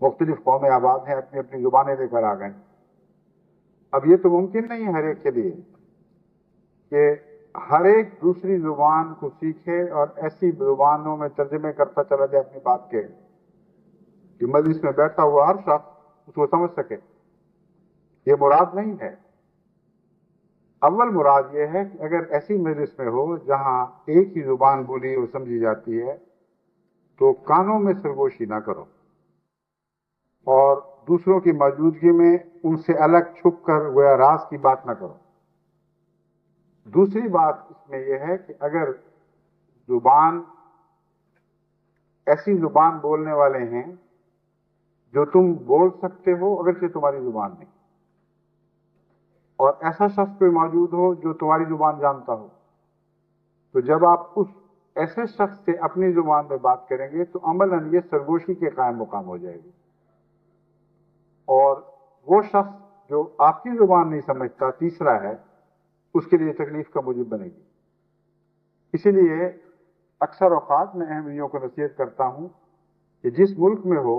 مختلف قومیں آباد ہیں، اپنی اپنی زبانیں لے کر آ گئے. اب یہ تو ممکن نہیں ہے ہر ایک کے لیے کہ ہر ایک دوسری زبان کو سیکھے اور ایسی زبانوں میں ترجمے کرتا چلا جائے اپنی بات کے کہ مجلس میں بیٹھا ہوا ہر شخص اس کو سمجھ سکے. یہ مراد نہیں ہے. اول مراد یہ ہے کہ اگر ایسی مجلس میں ہو جہاں ایک ہی زبان بولی اور سمجھی جاتی ہے تو کانوں میں سرگوشی نہ کرو اور دوسروں کی موجودگی میں ان سے الگ چھپ کر گویا راز کی بات نہ کرو. دوسری بات اس میں یہ ہے کہ اگر زبان ایسی زبان بولنے والے ہیں جو تم بول سکتے ہو اگرچہ تمہاری زبان نہیں، اور ایسا شخص کوئی موجود ہو جو تمہاری زبان جانتا ہو، تو جب آپ اس ایسے شخص سے اپنی زبان میں بات کریں گے تو عملاً یہ سرگوشی کے قائم مقام ہو جائے گی، اور وہ شخص جو آپ کی زبان نہیں سمجھتا تیسرا ہے اس کے لیے تکلیف کا موجب بنے گی. اسی لیے اکثر اوقات میں احمدیوں کو نصیحت کرتا ہوں کہ جس ملک میں ہو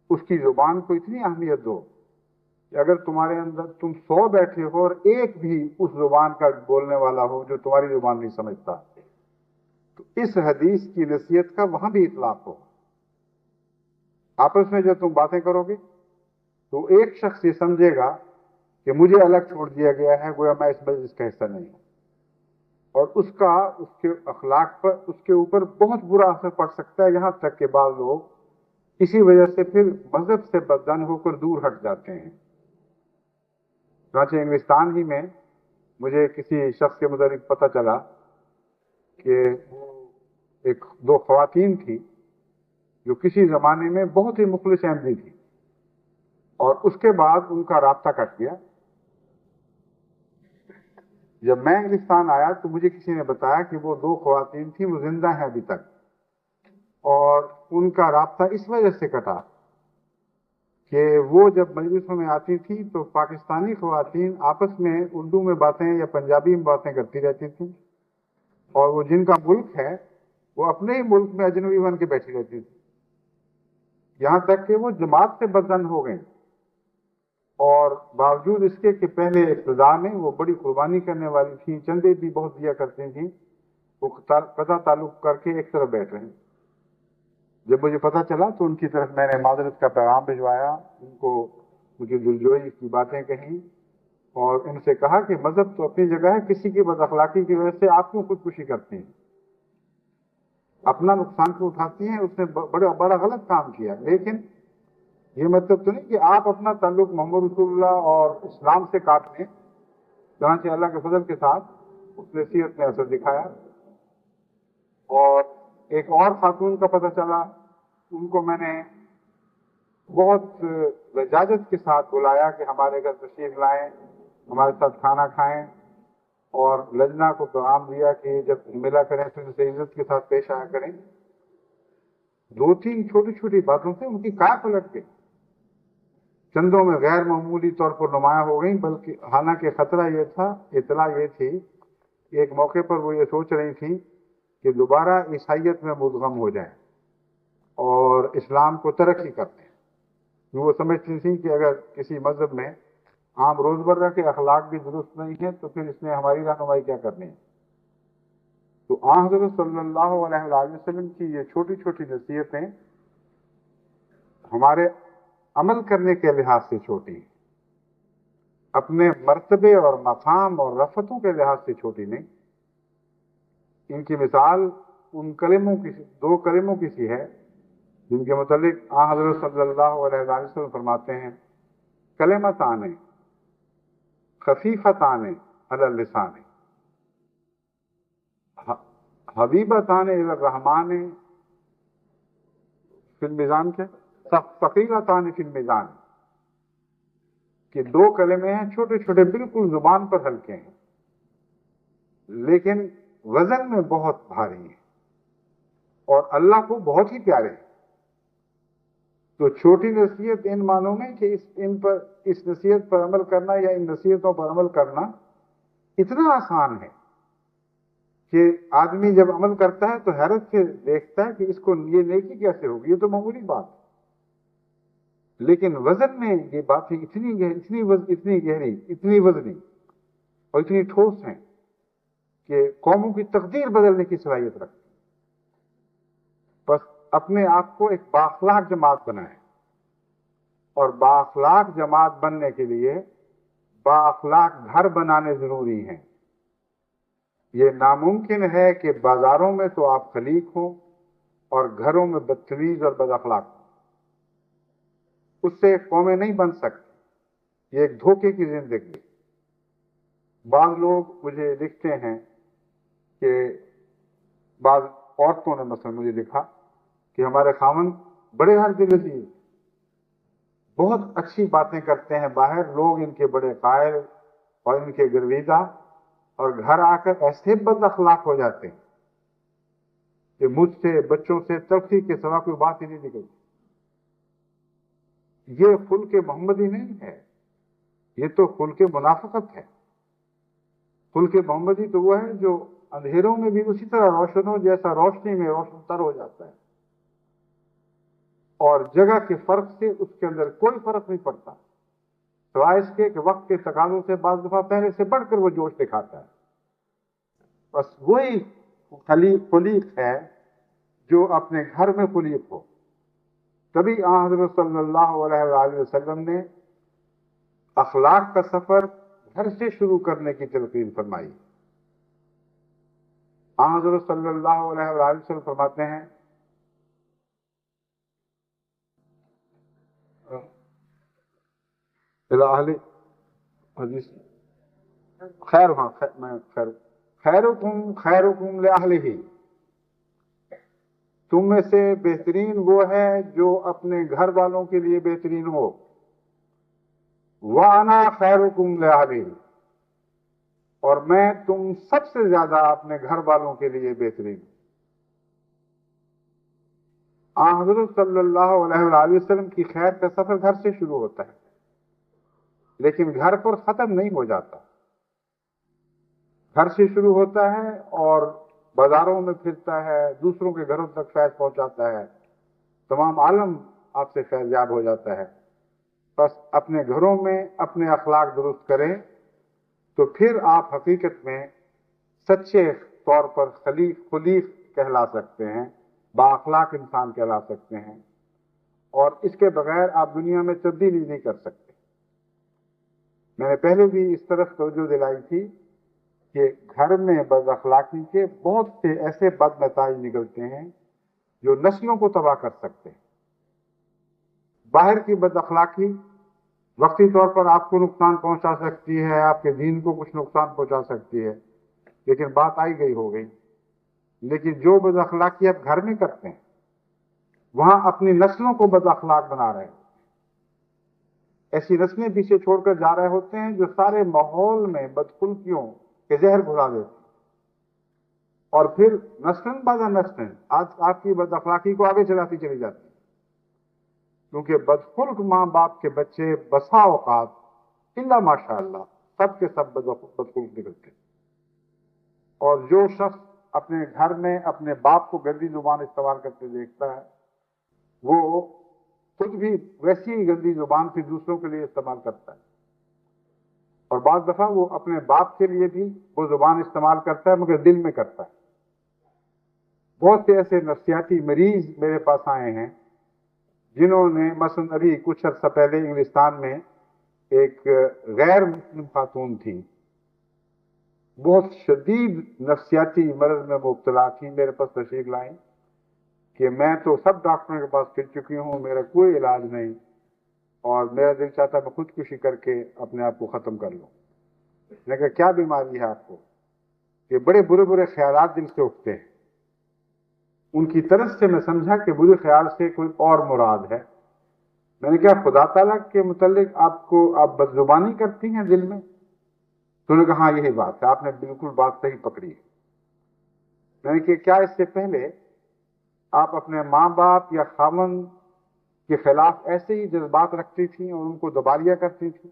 اس کی زبان کو اتنی اہمیت دو کہ اگر تمہارے اندر تم 100 بیٹھے ہو اور ایک بھی اس زبان کا بولنے والا ہو جو تمہاری زبان نہیں سمجھتا تو اس حدیث کی نصیحت کا وہاں بھی اطلاق ہو. آپس میں جب تم باتیں کرو گے تو ایک شخص یہ سمجھے گا کہ مجھے الگ چھوڑ دیا گیا ہے، گویا میں اس مجلس کا حصہ نہیں ہوں، اور اس کے اخلاق پر اس کے اوپر بہت برا اثر پڑ سکتا ہے، یہاں تک کہ بعض لوگ اسی وجہ سے پھر مذہب سے بددن ہو کر دور ہٹ جاتے ہیں. چنانچہ انگلستان ہی میں مجھے کسی شخص کے متعلق پتہ چلا کہ وہ دو خواتین تھی جو کسی زمانے میں بہت ہی مخلص احمدی تھی، اور اس کے بعد ان کا رابطہ کٹ گیا. جب میں انگلستان آیا تو مجھے کسی نے بتایا کہ وہ 2 خواتین تھیں، وہ زندہ ہیں ابھی تک، اور ان کا رابطہ اس وجہ سے کٹا کہ وہ جب مجلسوں میں آتی تھی تو پاکستانی خواتین آپس میں اردو میں باتیں یا پنجابی میں باتیں کرتی رہتی تھیں، اور وہ جن کا ملک ہے وہ اپنے ہی ملک میں اجنبی بن کے بیٹھی رہتی تھی، یہاں تک کہ وہ جماعت سے بدزن ہو گئے. اور باوجود اس کے کہ پہلے اقتدار میں وہ بڑی قربانی کرنے والی تھیں، چندے بھی بہت دیا کرتی تھیں، وہ قطع تعلق کر کے ایک طرف بیٹھ رہے ہیں. جب مجھے پتہ چلا تو ان کی طرف میں نے معذرت کا پیغام بھجوایا، ان کو مجھے دلجوئی کی باتیں کہیں اور ان سے کہا کہ مذہب تو اپنی جگہ ہے، کسی کی بد اخلاقی کی وجہ سے آپ کیوں خودکشی کرتے ہیں؟ اپنا نقصان کیوں اٹھاتی ہیں؟ اس نے بڑا غلط کام کیا. لیکن یہ مطلب تو نہیں کہ آپ اپنا تعلق محمد رسول اللہ اور اسلام سے کاٹ لیں. چنانچہ اللہ کے فضل کے ساتھ اس نصیحت نے اثر دکھایا، اور ایک اور خاتون کا پتہ چلا، ان کو میں نے بہت لجاجت کے ساتھ بلایا کہ ہمارے گھر تشریف لائیں، ہمارے ساتھ کھانا کھائیں، اور لجنا کو پیغام دیا کہ جب ملا کریں تو ان سے عزت کے ساتھ پیش آیا کریں. 2-3 چھوٹی چھوٹی باتوں سے ان کی کیا پلٹ گئی، چندوں میں غیر معمولی طور پر نمایاں ہو گئی. بلکہ حالانکہ خطرہ یہ تھا، اطلاع یہ تھی کہ ایک موقع پر وہ یہ سوچ رہی تھیں کہ دوبارہ عیسائیت میں مدغم ہو جائیں اور اسلام کو ترقی کرتے ہیں. وہ سمجھتی تھیں کہ اگر کسی مذہب میں عام روزمرہ کے اخلاق بھی درست نہیں ہیں تو پھر اس نے ہماری رہنمائی کیا کرنی ہے. تو حضرت صلی اللہ علیہ وآلہ وسلم کی یہ چھوٹی چھوٹی نصیحتیں ہمارے عمل کرنے کے لحاظ سے چھوٹی ہیں، اپنے مرتبے اور مقام اور رفتوں کے لحاظ سے چھوٹی نہیں. ان کی مثال ان کلموں کی 2 کلموں کی سی ہے جن کے متعلق حضرت صلی اللہ علیہ وسلم فرماتے ہیں: کلمتان خفیفتان علی اللسان حبیبتان الی الرحمن فی المیزان، کے ثقیلتان فی المیزان، کہ 2 کلمے ہیں چھوٹے چھوٹے، بالکل زبان پر ہلکے ہیں لیکن وزن میں بہت بھاری ہیں اور اللہ کو بہت ہی پیارے ہیں. تو چھوٹی نصیحت ان معنوں میں کہ اس نصیحت پر عمل کرنا یا ان نصیحتوں پر عمل کرنا اتنا آسان ہے کہ آدمی جب عمل کرتا ہے تو حیرت سے دیکھتا ہے کہ اس کو یہ نیکی کیسے ہوگی، یہ تو معمولی بات ہے، لیکن وزن میں یہ باتیں اتنی گہری، اتنی وزنی اور اتنی ٹھوس ہیں کہ قوموں کی تقدیر بدلنے کی صلاحیت رکھتی ہیں۔ بس اپنے آپ کو ایک بااخلاق جماعت بنائیں، اور بااخلاق جماعت بننے کے لیے بااخلاق گھر بنانے ضروری ہیں۔ یہ ناممکن ہے کہ بازاروں میں تو آپ خلیق ہوں اور گھروں میں بدتمیز اور بد اخلاق ہوں، اس سے قومیں نہیں بن سکتی، یہ ایک دھوکے کی زندگی ہے۔ بعض لوگ مجھے لکھتے ہیں کہ بعض عورتوں نے مثلا مجھے لکھا کہ ہمارے خاوند بڑے ہر دل عزیز، بہت اچھی باتیں کرتے ہیں، باہر لوگ ان کے بڑے قائل اور ان کے گرویدہ، اور گھر آ کر ایسے بد اخلاق ہو جاتے ہیں کہ مجھ سے بچوں سے تلخی کے سوا کوئی بات ہی نہیں نکلتی۔ یہ خلق محمدی نہیں ہے، یہ تو خلق منافقت ہے۔ خلق محمدی تو وہ ہے جو اندھیروں میں بھی اسی طرح روشن ہو جیسا روشنی میں روشن تر ہو جاتا ہے، اور جگہ کے فرق سے اس کے اندر کوئی فرق نہیں پڑتا، سوائے اس کے کہ وقت کے تقاضوں سے بعض دفعہ پہلے سے بڑھ کر وہ جوش دکھاتا ہے۔ بس وہی خلیق ہے جو اپنے گھر میں خلیق ہو۔ تبھی حضرت صلی اللہ علیہ وآلہ وسلم نے اخلاق کا سفر گھر سے شروع کرنے کی تلقین فرمائی۔ حضرت صلی اللہ علیہ وآلہ وسلم فرماتے ہیں حدیث خیرکم خیرکم لأہلہ، تم میں سے بہترین وہ ہے جو اپنے گھر والوں کے لیے بہترین ہو، وَأَنَا خَيْرُكُمْ لِأَهْلِهِ، اور میں تم سب سے زیادہ اپنے گھر والوں کے لیے بہترین ہوں۔ حضرت صلی اللہ علیہ وآلہ وسلم کی خیر کا سفر گھر سے شروع ہوتا ہے، لیکن گھر پر ختم نہیں ہو جاتا، گھر سے شروع ہوتا ہے اور بازاروں میں پھرتا ہے، دوسروں کے گھروں تک فیض پہنچاتا ہے، تمام عالم آپ سے فیضیاب ہو جاتا ہے۔ بس اپنے گھروں میں اپنے اخلاق درست کریں تو پھر آپ حقیقت میں سچے طور پر خلیق کہلا سکتے ہیں، با اخلاق انسان کہلا سکتے ہیں، اور اس کے بغیر آپ دنیا میں تبدیلی نہیں کر سکتے۔ میں نے پہلے بھی اس طرف توجہ دلائی تھی کہ گھر میں بد اخلاقی کے بہت سے ایسے بد نتائج نکلتے ہیں جو نسلوں کو تباہ کر سکتے ہیں۔ باہر کی بد اخلاقی وقتی طور پر آپ کو نقصان پہنچا سکتی ہے، آپ کے دین کو کچھ نقصان پہنچا سکتی ہے، لیکن بات آئی گئی ہو گئی۔ لیکن جو بد اخلاقی آپ گھر میں کرتے ہیں، وہاں اپنی نسلوں کو بد اخلاق بنا رہے ہیں، ایسی نسلیں پیچھے چھوڑ کر جا رہے ہوتے ہیں جو سارے ماحول میں بدخلقیوں کے زہر گھلا دیتے ہیں، اور پھر نسل بعد نسل آج آپ کی بد اخلاقی کو آگے چلاتی چلی جاتی ہے، کیونکہ بدخلق ماں باپ کے بچے بسا اوقات الا ماشاءاللہ سب کے سب بدخلق نکلتے ہیں۔ اور جو شخص اپنے گھر میں اپنے باپ کو گندی زبان استعمال کرتے دیکھتا ہے، وہ خود بھی ویسی ہی گندی زبان پھر دوسروں کے لیے استعمال کرتا ہے، اور بعض دفعہ وہ اپنے باپ کے لیے بھی وہ زبان استعمال کرتا ہے مگر دل میں کرتا ہے۔ بہت سے ایسے نفسیاتی مریض میرے پاس آئے ہیں جنہوں نے مثلا ابھی کچھ عرصہ پہلے انگلستان میں ایک غیر مسلم خاتون تھی، بہت شدید نفسیاتی مرض میں مبتلا تھی، میرے پاس تشریف لائیں کہ میں تو سب ڈاکٹروں کے پاس پھر چکی ہوں، میرا کوئی علاج نہیں، اور میرا دل چاہتا میں خودکشی کر کے اپنے آپ کو ختم کر لوں۔ میں نے کہا کیا بیماری ہے آپ کو؟ کہ بڑے برے برے خیالات دل سے اٹھتے ہیں۔ ان کی طرف سے میں سمجھا کہ برے خیال سے کوئی اور مراد ہے۔ میں نے کہا خدا تعالیٰ کے متعلق آپ بد زبانی کرتی ہیں دل میں؟ تو انہوں نے کہا ہاں یہی بات ہے، آپ نے بالکل بات صحیح پکڑی ہے۔ میں نے کہا کیا اس سے پہلے آپ اپنے ماں باپ یا خاوند کے خلاف ایسے ہی جذبات رکھتی تھیں اور ان کو دبا لیا کرتی تھیں؟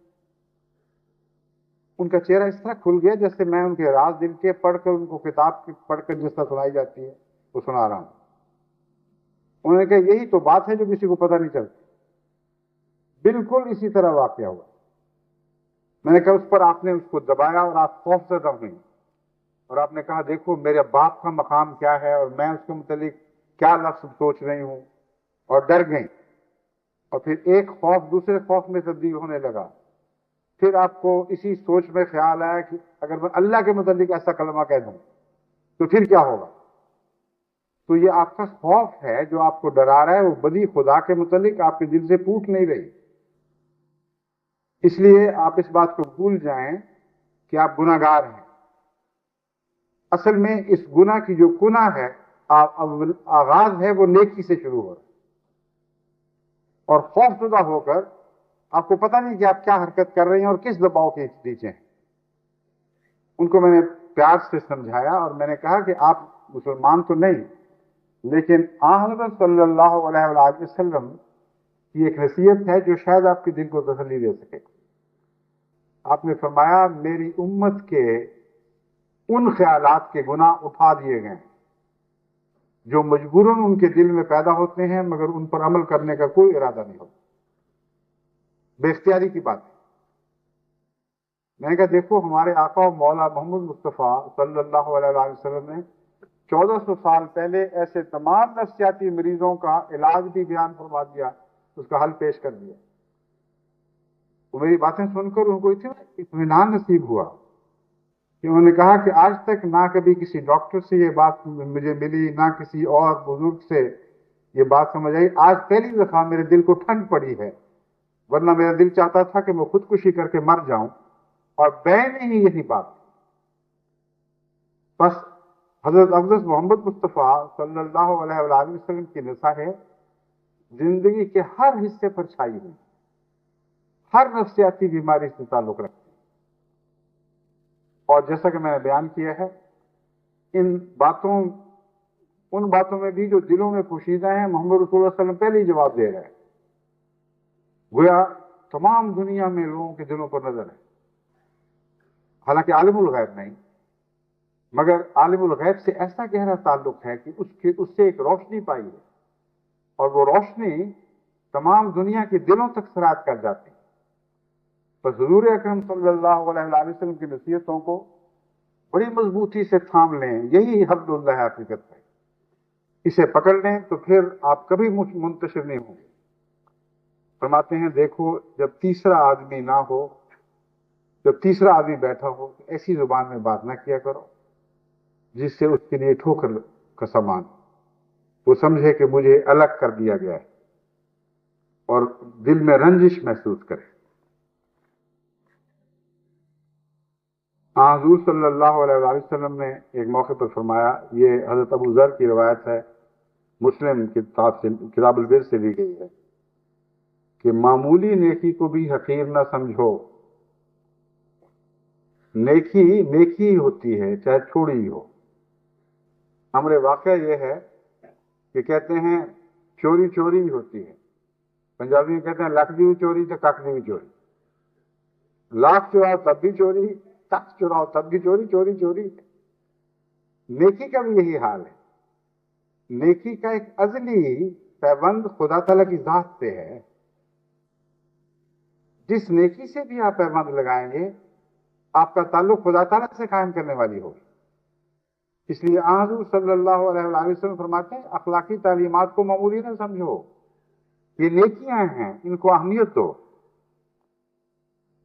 ان کا چہرہ اس طرح کھل گیا جیسے میں ان کے راز دل کے پڑھ کر ان کو کتاب پڑھ کر جس طرح سنائی جاتی ہے وہ سنا رہا ہوں. انہوں نے کہا یہی تو بات ہے جو کسی کو پتہ نہیں چلتی. بالکل اسی طرح واقعہ ہوا. میں نے کہا اس پر آپ نے اس کو دبایا اور آپ خوف زدہ ہوئیں اور آپ نے کہا دیکھو میرے باپ کا مقام کیا ہے اور میں اس کے متعلق کیا لفظ سوچ رہی ہوں, اور ڈر گئیں. اور پھر ایک خوف دوسرے خوف میں تبدیل ہونے لگا. پھر آپ کو اسی سوچ میں خیال آیا کہ اگر میں اللہ کے متعلق ایسا کلمہ کہہ دوں تو پھر کیا ہوگا. تو یہ آپ کا خوف ہے جو آپ کو ڈرا رہا ہے, وہ بڑی خدا کے متعلق آپ کے دل سے پوچھ نہیں رہی. اس لیے آپ اس بات کو بھول جائیں کہ آپ گناہگار ہیں. اصل میں اس گناہ کی جو گناہ ہے آغاز ہے وہ نیکی سے شروع ہو رہا ہے, اور خوف زدہ ہو کر آپ کو پتہ نہیں کہ آپ کیا حرکت کر رہے ہیں اور کس دباؤ کے نیچے ہیں. ان کو میں نے پیار سے سمجھایا اور میں نے کہا کہ آپ مسلمان تو نہیں, لیکن حضرت صلی اللہ علیہ وآلہ وسلم کی ایک نصیحت ہے جو شاید آپ کے دل کو تسلی دے سکے. آپ نے فرمایا میری امت کے ان خیالات کے گناہ اٹھا دیے گئے ہیں جو مجبوراً ان کے دل میں پیدا ہوتے ہیں مگر ان پر عمل کرنے کا کوئی ارادہ نہیں ہوتا, بے اختیاری کی بات ہے. میں نے کہا دیکھو ہمارے آقا و مولا محمد مصطفیٰ صلی اللہ علیہ وسلم نے 1400 سال پہلے ایسے تمام نفسیاتی مریضوں کا علاج بھی بیان فرما دیا, اس کا حل پیش کر دیا. وہ میری باتیں سن کر ان کو اطمینان نصیب ہوا کہ انہوں نے کہا کہ آج تک نہ کبھی کسی ڈاکٹر سے یہ بات مجھے ملی, نہ کسی اور بزرگ سے یہ بات سمجھ آئی. آج پہلی دفعہ میرے دل کو ٹھنڈ پڑی ہے, ورنہ میرا دل چاہتا تھا کہ میں خودکشی کر کے مر جاؤں, اور بین ہی یہی بات. بس حضرت اقدس محمد مصطفیٰ صلی اللہ علیہ وآلہ وسلم کی نصیحت زندگی کے ہر حصے پر چھائی ہوئی, ہر نفسیاتی بیماری سے تعلق رکھتی ہے. اور جیسا کہ میں نے بیان کیا ہے ان باتوں میں بھی جو دلوں میں پوشیدہ ہیں محمد رسول اللہ صلی اللہ علیہ وسلم پہلے ہی جواب دے رہے ہیں. گویا تمام دنیا میں لوگوں کے دلوں پر نظر ہے, حالانکہ عالم الغیب نہیں, مگر عالم الغیب سے ایسا گہرا تعلق ہے کہ اس سے ایک روشنی پائی ہے, اور وہ روشنی تمام دنیا کے دلوں تک سرایت کر جاتی ہے. بس حضور اکرم صلی اللہ علیہ وآلہ وسلم کی نصیحتوں کو بڑی مضبوطی سے تھام لیں, یہی حبل اللہ حقیقت ہے. اسے پکڑ لیں تو پھر آپ کبھی منتشر نہیں ہوں گے. فرماتے ہیں دیکھو جب تیسرا آدمی نہ ہو, جب تیسرا آدمی بیٹھا ہو تو ایسی زبان میں بات نہ کیا کرو جس سے اس کے لیے ٹھوکر کا سامان, وہ سمجھے کہ مجھے الگ کر دیا گیا ہے اور دل میں رنجش محسوس کرے. حضور صلی اللہ علیہ وآلہ وسلم نے ایک موقع پر فرمایا, یہ حضرت ابو ذر کی روایت ہے, مسلم کتاب البر سے لی گئی ہے, کہ معمولی نیکی کو بھی حقیر نہ سمجھو. نیکی ہوتی ہے چاہے چھوڑی ہی ہو. ہمارے واقعہ یہ ہے کہ کہتے ہیں چوری چوری ہی ہوتی ہے. پنجابی میں کہتے ہیں لکھ دی بھی چوری تو کک دی بھی چوری. لاکھ چوراؤ تب بھی چوری, تخت چوراؤ تب بھی چوری, چوری چوری. نیکی کا بھی یہی حال ہے. نیکی کا ایک ازلی پیوند خدا تعالیٰ کی ذات سے ہے. جس نیکی سے بھی آپ پیوند لگائیں گے آپ کا تعلق خدا تعالیٰ سے قائم کرنے والی ہوگی. اس لیے حضور صلی اللہ علیہ وآلہ وسلم فرماتے ہیں اخلاقی تعلیمات کو معمولی نہ سمجھو, یہ نیکیاں ہیں, ان کو اہمیت دو.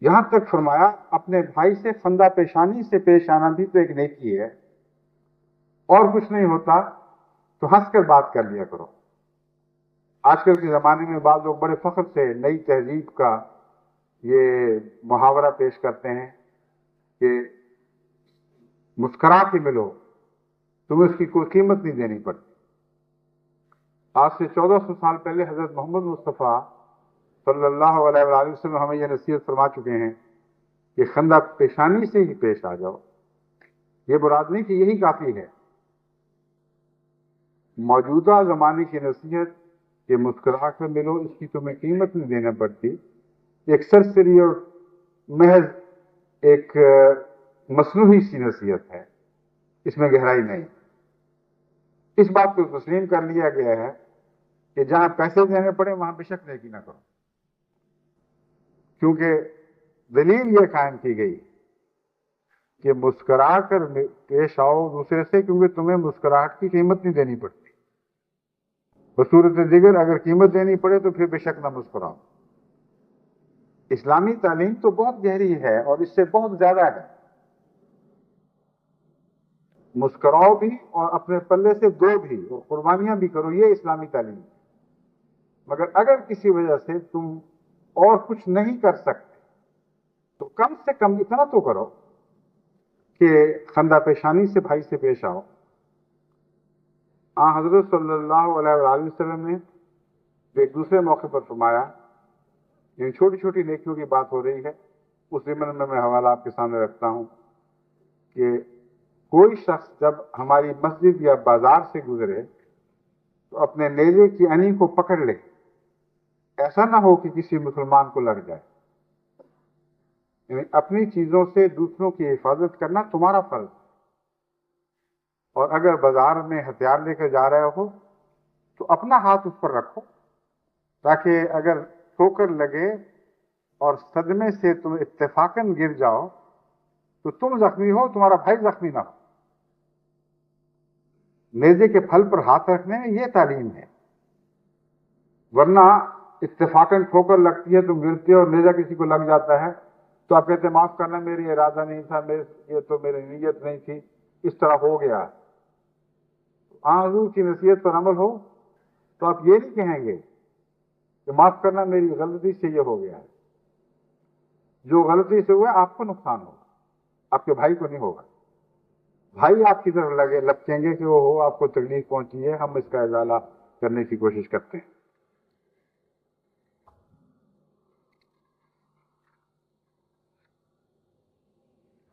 یہاں تک فرمایا اپنے بھائی سے خندہ پیشانی سے پیش آنا بھی تو ایک نیکی ہے, اور کچھ نہیں ہوتا تو ہنس کر بات کر لیا کرو. آج کل کے زمانے میں بعض لوگ بڑے فخر سے نئی تہذیب کا یہ محاورہ پیش کرتے ہیں کہ مسکرا کے ملو, تمہیں اس کی کوئی قیمت نہیں دینی پڑتی. آج سے 1400 سال پہلے حضرت محمد مصطفیٰ صلی اللہ علیہ وآلہ وسلم ہمیں یہ نصیحت فرما چکے ہیں کہ خندہ پیشانی سے ہی پیش آ جاؤ. یہ مراد نہیں کہ یہی کافی ہے. موجودہ زمانے کی نصیحت کہ مسکرا کر ملو, اس کی تمہیں قیمت نہیں دینا پڑتی, ایک سرسری اور محض ایک مصنوعی سی نصیحت ہے، اس میں گہرائی نہیں۔ اس بات کو تسلیم کر لیا گیا ہے کہ جہاں پیسے دینے پڑے وہاں بے شک نیکی نہ کرو، کیونکہ دلیل یہ قائم کی گئی کہ مسکرا کر پیش آؤ دوسرے سے، کیونکہ تمہیں مسکراہٹ کی قیمت نہیں دینی پڑتی۔ بصورت دیگر اگر قیمت دینی پڑے تو پھر بے شک نہ مسکراؤ۔ اسلامی تعلیم تو بہت گہری ہے اور اس سے بہت زیادہ ہے۔ مسکراؤ بھی اور اپنے پلے سے دو بھی اور قربانیاں بھی کرو، یہ اسلامی تعلیم ہے۔ مگر اگر کسی وجہ سے تم اور کچھ نہیں کر سکتے تو کم سے کم اتنا تو کرو کہ خندہ پیشانی سے بھائی سے پیش آؤ۔ حضرت صلی اللہ علیہ وآلہ وسلم نے ایک دوسرے موقع پر فرمایا، یہ چھوٹی چھوٹی نیکیوں کی بات ہو رہی ہے، اس ضمن میں حوالہ آپ کے سامنے رکھتا ہوں کہ کوئی شخص جب ہماری مسجد یا بازار سے گزرے تو اپنے نیزے کی انی کو پکڑ لے، ایسا نہ ہو کہ کسی مسلمان کو لگ جائے۔ یعنی اپنی چیزوں سے دوسروں کی حفاظت کرنا تمہارا فرض ہے، اور اگر بازار میں ہتھیار لے کر جا رہے ہو تو اپنا ہاتھ اس پر رکھو، تاکہ اگر ٹھوکر لگے اور صدمے سے تم اتفاقاً گر جاؤ تو تم زخمی ہو، تمہارا بھائی زخمی نہ ہو۔ نیزے کے پھل پر ہاتھ رکھنے میں یہ تعلیم ہے، ورنہ اتفاقاً ٹھوکر لگتی ہے، تم گرتے ہو اور نیزہ کسی کو لگ جاتا ہے تو آپ کہتے ہیں معاف کرنا، میری ارادہ نہیں تھا، یہ تو میری نیت نہیں تھی، اس طرح ہو گیا۔ حضور کی نصیحت پر عمل ہو تو آپ یہ نہیں کہیں گے کہ معاف کرنا میری غلطی سے یہ ہو گیا ہے۔ جو غلطی سے ہوا آپ کو نقصان ہوگا، آپ کے بھائی کو نہیں ہوگا۔ بھائی آپ کی طرف لپکیں گے کہ وہ ہو آپ کو تکلیف پہنچی ہے، ہم اس کا ازالہ کرنے کی کوشش کرتے ہیں۔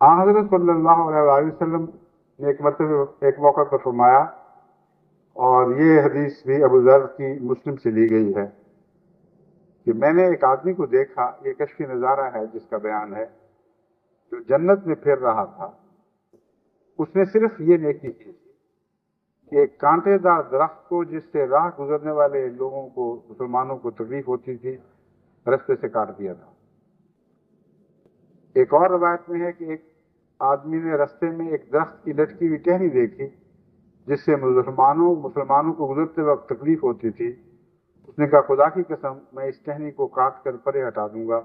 حضرت صلی اللہ علیہ وسلم نے ایک مرتبہ ایک موقع پر فرمایا، اور یہ حدیث بھی ابو ذر کی مسلم سے لی گئی ہے، کہ میں نے ایک آدمی کو دیکھا، یہ کشفی نظارہ ہے جس کا بیان ہے، جو جنت میں پھر رہا تھا۔ اس نے صرف یہ نیکی کی کہ ایک کانٹے دار درخت کو جس سے راہ گزرنے والے لوگوں کو، مسلمانوں کو تکلیف ہوتی تھی، رستے سے کاٹ دیا تھا۔ ایک اور روایت میں ہے کہ ایک آدمی نے رستے میں ایک درخت کی لٹکی ہوئی ٹہنی دیکھی جس سے مسلمانوں کو گزرتے وقت تکلیف ہوتی تھی۔ اس نے کہا، خدا کی قسم میں اس ٹہنی کو کاٹ کر پرے ہٹا دوں گا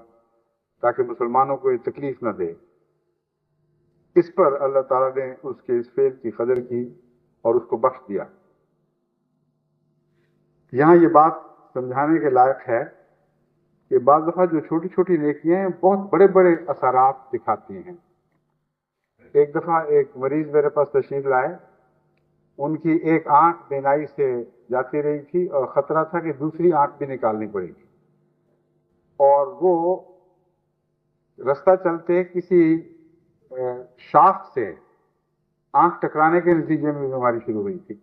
تاکہ مسلمانوں کو یہ تکلیف نہ دے۔ اس پر اللہ تعالیٰ نے اس کے اس فعل کی قدر کی اور اس کو بخش دیا۔ یہاں یہ بات سمجھانے کے لائق ہے کہ بعض دفعہ جو چھوٹی چھوٹی نیکیاں ہیں بہت بڑے بڑے اثرات دکھاتی ہیں۔ ایک دفعہ ایک مریض میرے پاس تشریف لائے، ان کی ایک آنکھ بینائی سے جاتی رہی تھی اور خطرہ تھا کہ دوسری آنکھ بھی نکالنی پڑے گی، اور وہ رستہ چلتے کسی شاخ سے آنکھ ٹکرانے کے نتیجے میں بیماری شروع ہوئی تھی۔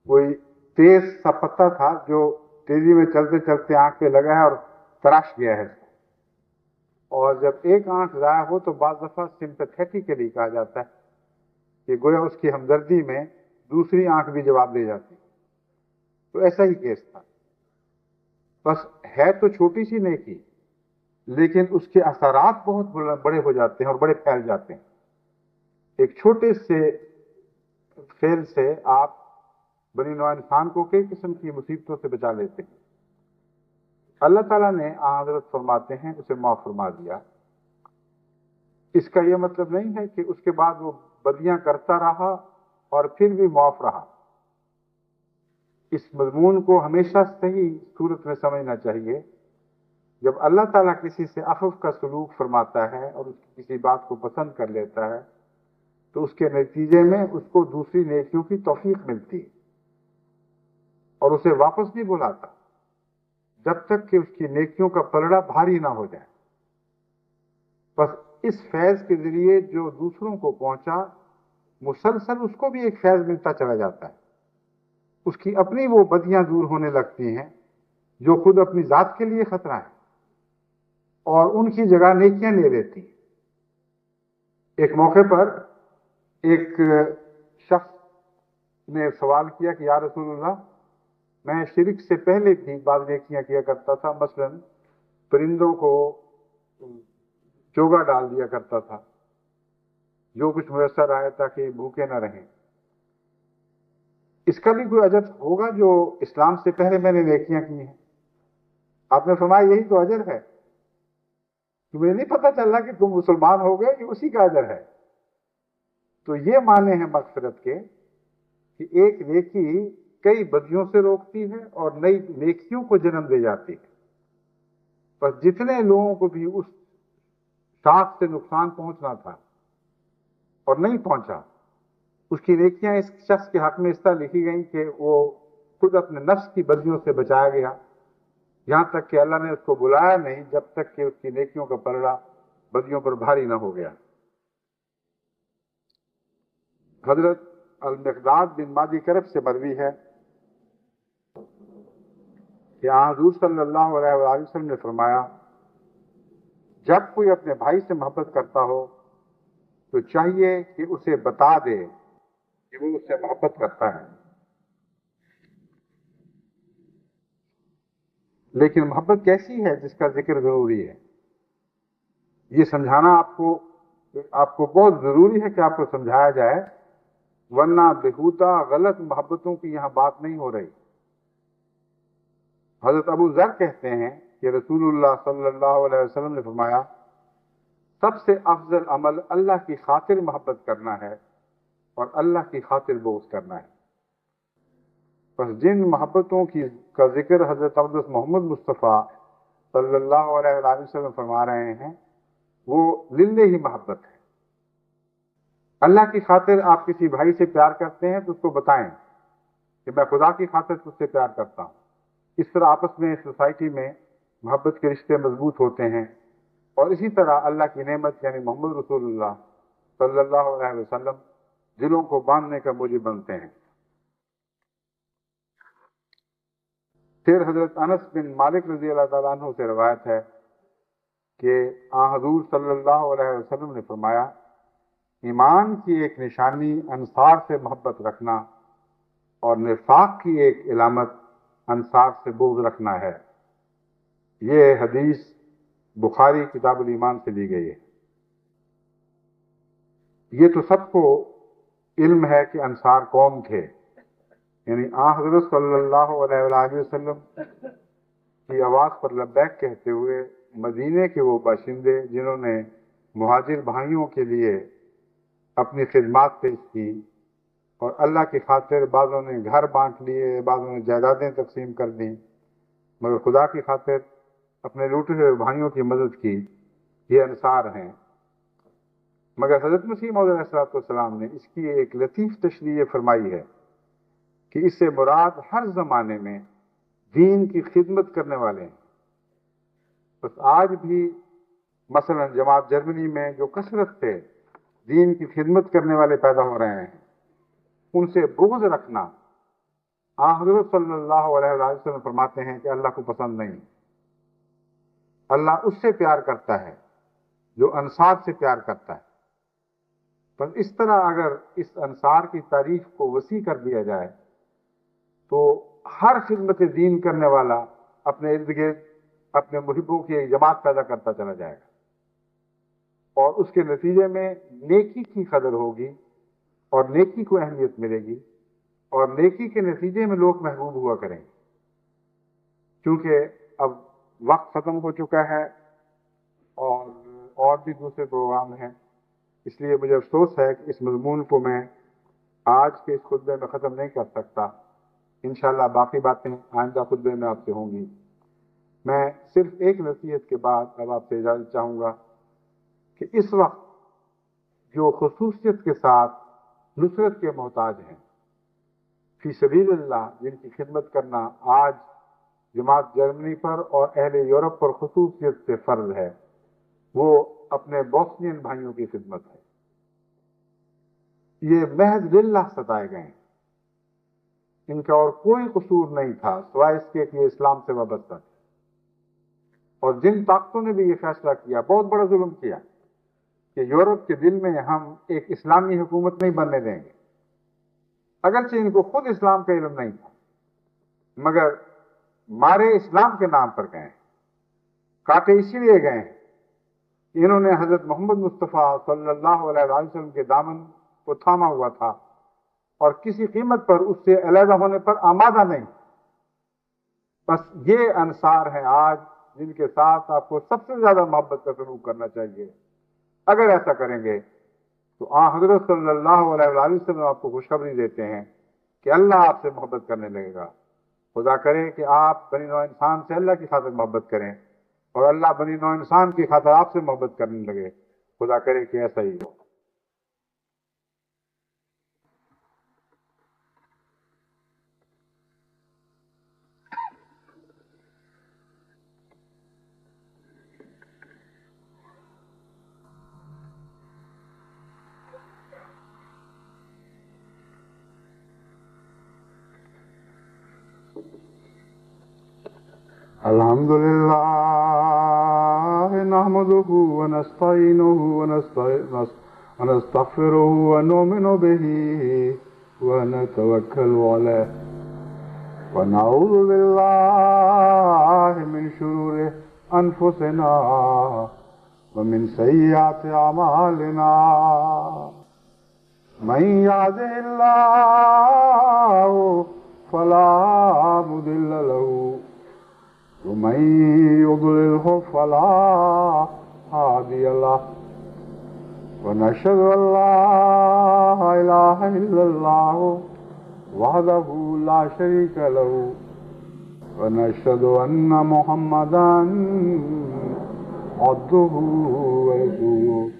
کوئی تیز سا پتہ تھا جو تیزی میں چلتے چلتے آنکھ پہ لگا ہے اور تراش گیا ہے، اور جب ایک آنکھ ضائع ہو تو بعض دفعہ سمپیتھیٹیکلی کہا جاتا ہے کہ گویا اس کی ہمدردی میں دوسری آنکھ بھی جواب دے جاتی۔ تو ایسا ہی کیس تھا۔ بس ہے تو چھوٹی سی نیکی، لیکن اس کے اثرات بہت بڑے ہو جاتے ہیں اور بڑے پھیل جاتے ہیں۔ ایک چھوٹے سے فعل سے آپ بنی نوع انسان کو کئی قسم کی مصیبتوں سے بچا لیتے ہیں۔ اللہ تعالیٰ نے حضرت فرماتے ہیں اسے معاف فرما دیا۔ اس کا یہ مطلب نہیں ہے کہ اس کے بعد وہ بدیاں کرتا رہا اور پھر بھی معاف رہا۔ اس مضمون کو ہمیشہ صحیح صورت میں سمجھنا چاہیے۔ جب اللہ تعالیٰ کسی سے عفو کا سلوک فرماتا ہے اور اس کی کسی بات کو پسند کر لیتا ہے تو اس کے نتیجے میں اس کو دوسری نیکیوں کی توفیق ملتی ہے اور اسے واپس نہیں بلاتا جب تک کہ اس کی نیکیوں کا پلڑا بھاری نہ ہو جائے۔ بس اس فیض کے ذریعے جو دوسروں کو پہنچا، مسلسل اس کو بھی ایک فیض ملتا چلا جاتا ہے۔ اس کی اپنی وہ بدیاں دور ہونے لگتی ہیں جو خود اپنی ذات کے لیے خطرہ ہے، اور ان کی جگہ نیکیاں لے لیتی ہیں۔ ایک موقع پر ایک شخص نے سوال کیا کہ یا رسول اللہ، میں شرک سے پہلے بھی بعض نیکیاں کیا کرتا تھا، مثلا پرندوں کو چوگا ڈال دیا کرتا تھا، جو کچھ میسر آئے تاکہ بھوکے نہ رہیں۔ اس کا بھی کوئی اجر ہوگا جو اسلام سے پہلے میں نے نیکیاں کی ہیں؟ آپ نے فرمایا یہی تو اجر ہے، تمہیں نہیں پتہ چلا کہ تم مسلمان ہو گئے، یہ اسی کا اجر ہے۔ تو یہ معنی ہے مغفرت کے کہ ایک نیکی کئی بدیوں سے روکتی ہے اور نئی نیکیوں کو جنم دے جاتی ہے۔ بس جتنے لوگوں کو بھی اس شاخ سے نقصان پہنچنا تھا اور نہیں پہنچا، اس کی نیکیاں اس شخص کے حق میں اس طرح لکھی گئیں کہ وہ خود اپنے نفس کی بدیوں سے بچایا گیا، یہاں تک کہ اللہ نے اس کو بلایا نہیں جب تک کہ اس کی نیکیوں کا پلڑا بدیوں پر بھاری نہ ہو گیا۔ حضرت المقداد بن مادی کرب سے مروی ہے کہ حضور صلی اللہ علیہ وآلہ وسلم نے فرمایا، جب کوئی اپنے بھائی سے محبت کرتا ہو تو چاہیے کہ اسے بتا دے کہ وہ اس سے محبت کرتا ہے، لیکن محبت کیسی ہے جس کا ذکر ضروری ہے، یہ سمجھانا آپ کو بہت ضروری ہے کہ آپ کو سمجھایا جائے، ورنہ بےہودہ غلط محبتوں کی یہاں بات نہیں ہو رہی۔ حضرت ابو ذر کہتے ہیں کہ رسول اللہ صلی اللہ علیہ وسلم نے فرمایا، سب سے افضل عمل اللہ کی خاطر محبت کرنا ہے اور اللہ کی خاطر بغض کرنا ہے۔ بس جن محبتوں کا ذکر حضرت اقدس محمد مصطفیٰ صلی اللہ علیہ وآلہ وسلم فرما رہے ہیں، وہ للہ ہی محبت ہے۔ اللہ کی خاطر آپ کسی بھائی سے پیار کرتے ہیں تو اس کو بتائیں کہ میں خدا کی خاطر تجھ سے پیار کرتا ہوں۔ اس طرح آپس میں سوسائٹی میں محبت کے رشتے مضبوط ہوتے ہیں، اور اسی طرح اللہ کی نعمت یعنی محمد رسول اللہ صلی اللہ علیہ وسلم دلوں کو باندھنے کا موجب بنتے ہیں۔ پھر حضرت انس بن مالک رضی اللہ تعالیٰ عنہ سے روایت ہے کہ حضور صلی اللہ علیہ وسلم نے فرمایا، ایمان کی ایک نشانی انصار سے محبت رکھنا اور نفاق کی ایک علامت انصار سے بغض رکھنا ہے۔ یہ حدیث بخاری کتاب الایمان سے لی گئی ہے۔ یہ تو سب کو علم ہے کہ انصار کون تھے، یعنی حضرت صلی اللہ علیہ وآلہ وسلم کی آواز پر لبیک کہتے ہوئے مدینے کے وہ باشندے جنہوں نے مہاجر بھائیوں کے لیے اپنی خدمات پیش کی، اور اللہ کی خاطر بعضوں نے گھر بانٹ لیے، بعضوں نے جائیدادیں تقسیم کر دیں، مگر خدا کی خاطر اپنے لوٹے ہوئے بھائیوں کی مدد کی، یہ انصار ہیں۔ مگر حضرت مسیح موعود علیہ السلام نے اس کی ایک لطیف تشریح فرمائی ہے کہ اس سے مراد ہر زمانے میں دین کی خدمت کرنے والے ہیں۔ بس آج بھی مثلا جماعت جرمنی میں جو کثرت سے دین کی خدمت کرنے والے پیدا ہو رہے ہیں، ان سے بغض رکھنا حضرت صلی اللہ علیہ وسلم فرماتے ہیں کہ اللہ کو پسند نہیں۔ اللہ اس سے پیار کرتا ہے جو انصار سے پیار کرتا ہے۔ بس اس طرح اگر اس انصار کی تعریف کو وسیع کر دیا جائے تو ہر خدمت دین کرنے والا اپنے ارد گرد اپنے محبوں کی ایک جماعت پیدا کرتا چلا جائے گا، اور اس کے نتیجے میں نیکی کی قدر ہوگی اور نیکی کو اہمیت ملے گی، اور نیکی کے نتیجے میں لوگ محبوب ہوا کریں گے۔ کیونکہ اب وقت ختم ہو چکا ہے اور بھی دوسرے پروگرام ہیں، اس لیے مجھے افسوس ہے کہ اس مضمون کو میں آج کے اس خطبے میں ختم نہیں کر سکتا۔ انشاءاللہ باقی باتیں آئندہ خطبے میں آپ سے ہوں گی۔ میں صرف ایک نصیحت کے بعد اب آپ سے اجازت چاہوں گا کہ اس وقت جو خصوصیت کے ساتھ نصرت کے محتاج ہیں، فی سبیل اللہ، جن کی خدمت کرنا آج جماعت جرمنی پر اور اہل یورپ پر خصوصیت سے فرض ہے، وہ اپنے بوسنین بھائیوں کی خدمت ہے۔ یہ محض للہ ستائے گئے ہیں، ان کا اور کوئی قصور نہیں تھا سوائے اس کے کہ یہ اسلام سے وابستہ تھے، اور جن طاقتوں نے بھی یہ فیصلہ کیا، بہت بڑا ظلم کیا، کہ یورپ کے دل میں ہم ایک اسلامی حکومت نہیں بننے دیں گے، اگرچہ ان کو خود اسلام کا علم نہیں تھا، مگر مارے اسلام کے نام پر گئے، کاٹے اسی لیے گئے کہ انہوں نے حضرت محمد مصطفیٰ صلی اللہ علیہ وسلم کے دامن کو تھاما ہوا تھا اور کسی قیمت پر اس سے علیحدہ ہونے پر آمادہ نہیں۔ بس یہ انصار ہیں آج جن کے ساتھ آپ کو سب سے زیادہ محبت کا سلوک کرنا چاہیے۔ اگر ایسا کریں گے تو حضرت صلی اللہ علیہ وسلم آپ کو خوشخبری دیتے ہیں کہ اللہ آپ سے محبت کرنے لگے گا۔ خدا کرے کہ آپ بنی نوع انسان سے اللہ کی خاطر محبت کریں اور اللہ بنی نوع انسان کی خاطر آپ سے محبت کرنے لگے۔ خدا کرے کہ ایسا ہی ہو۔ الحمد لله نحمده ونستعينه ونستغفره ونؤمن به ونتوكل عليه ونعوذ بالله من شرور أنفسنا ومن سيئات أعمالنا من يهده الله فلا مضل له ومن يضلله فلا هادي له ونشهد أن لا إله إلا الله وحده لا شريك له ونشهد أن محمدا عبده ورسوله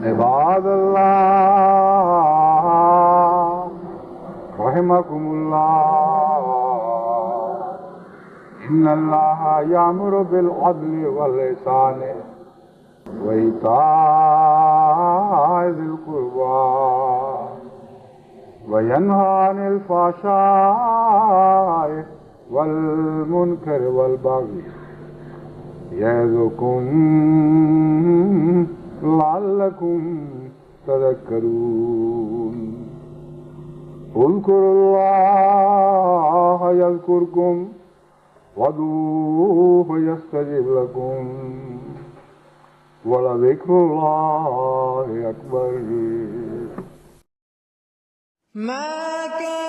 عباد الله رحمكم الله إن الله يأمر بالعدل والإحسان وإيتاء ذي القربى وينهى عن الفحشاء والمنكر والبغي يعظكم لعلكم تذكرون اذكروا الله يذكركم وادعوه يستجب لكم ولذكر الله أكبر. ما كان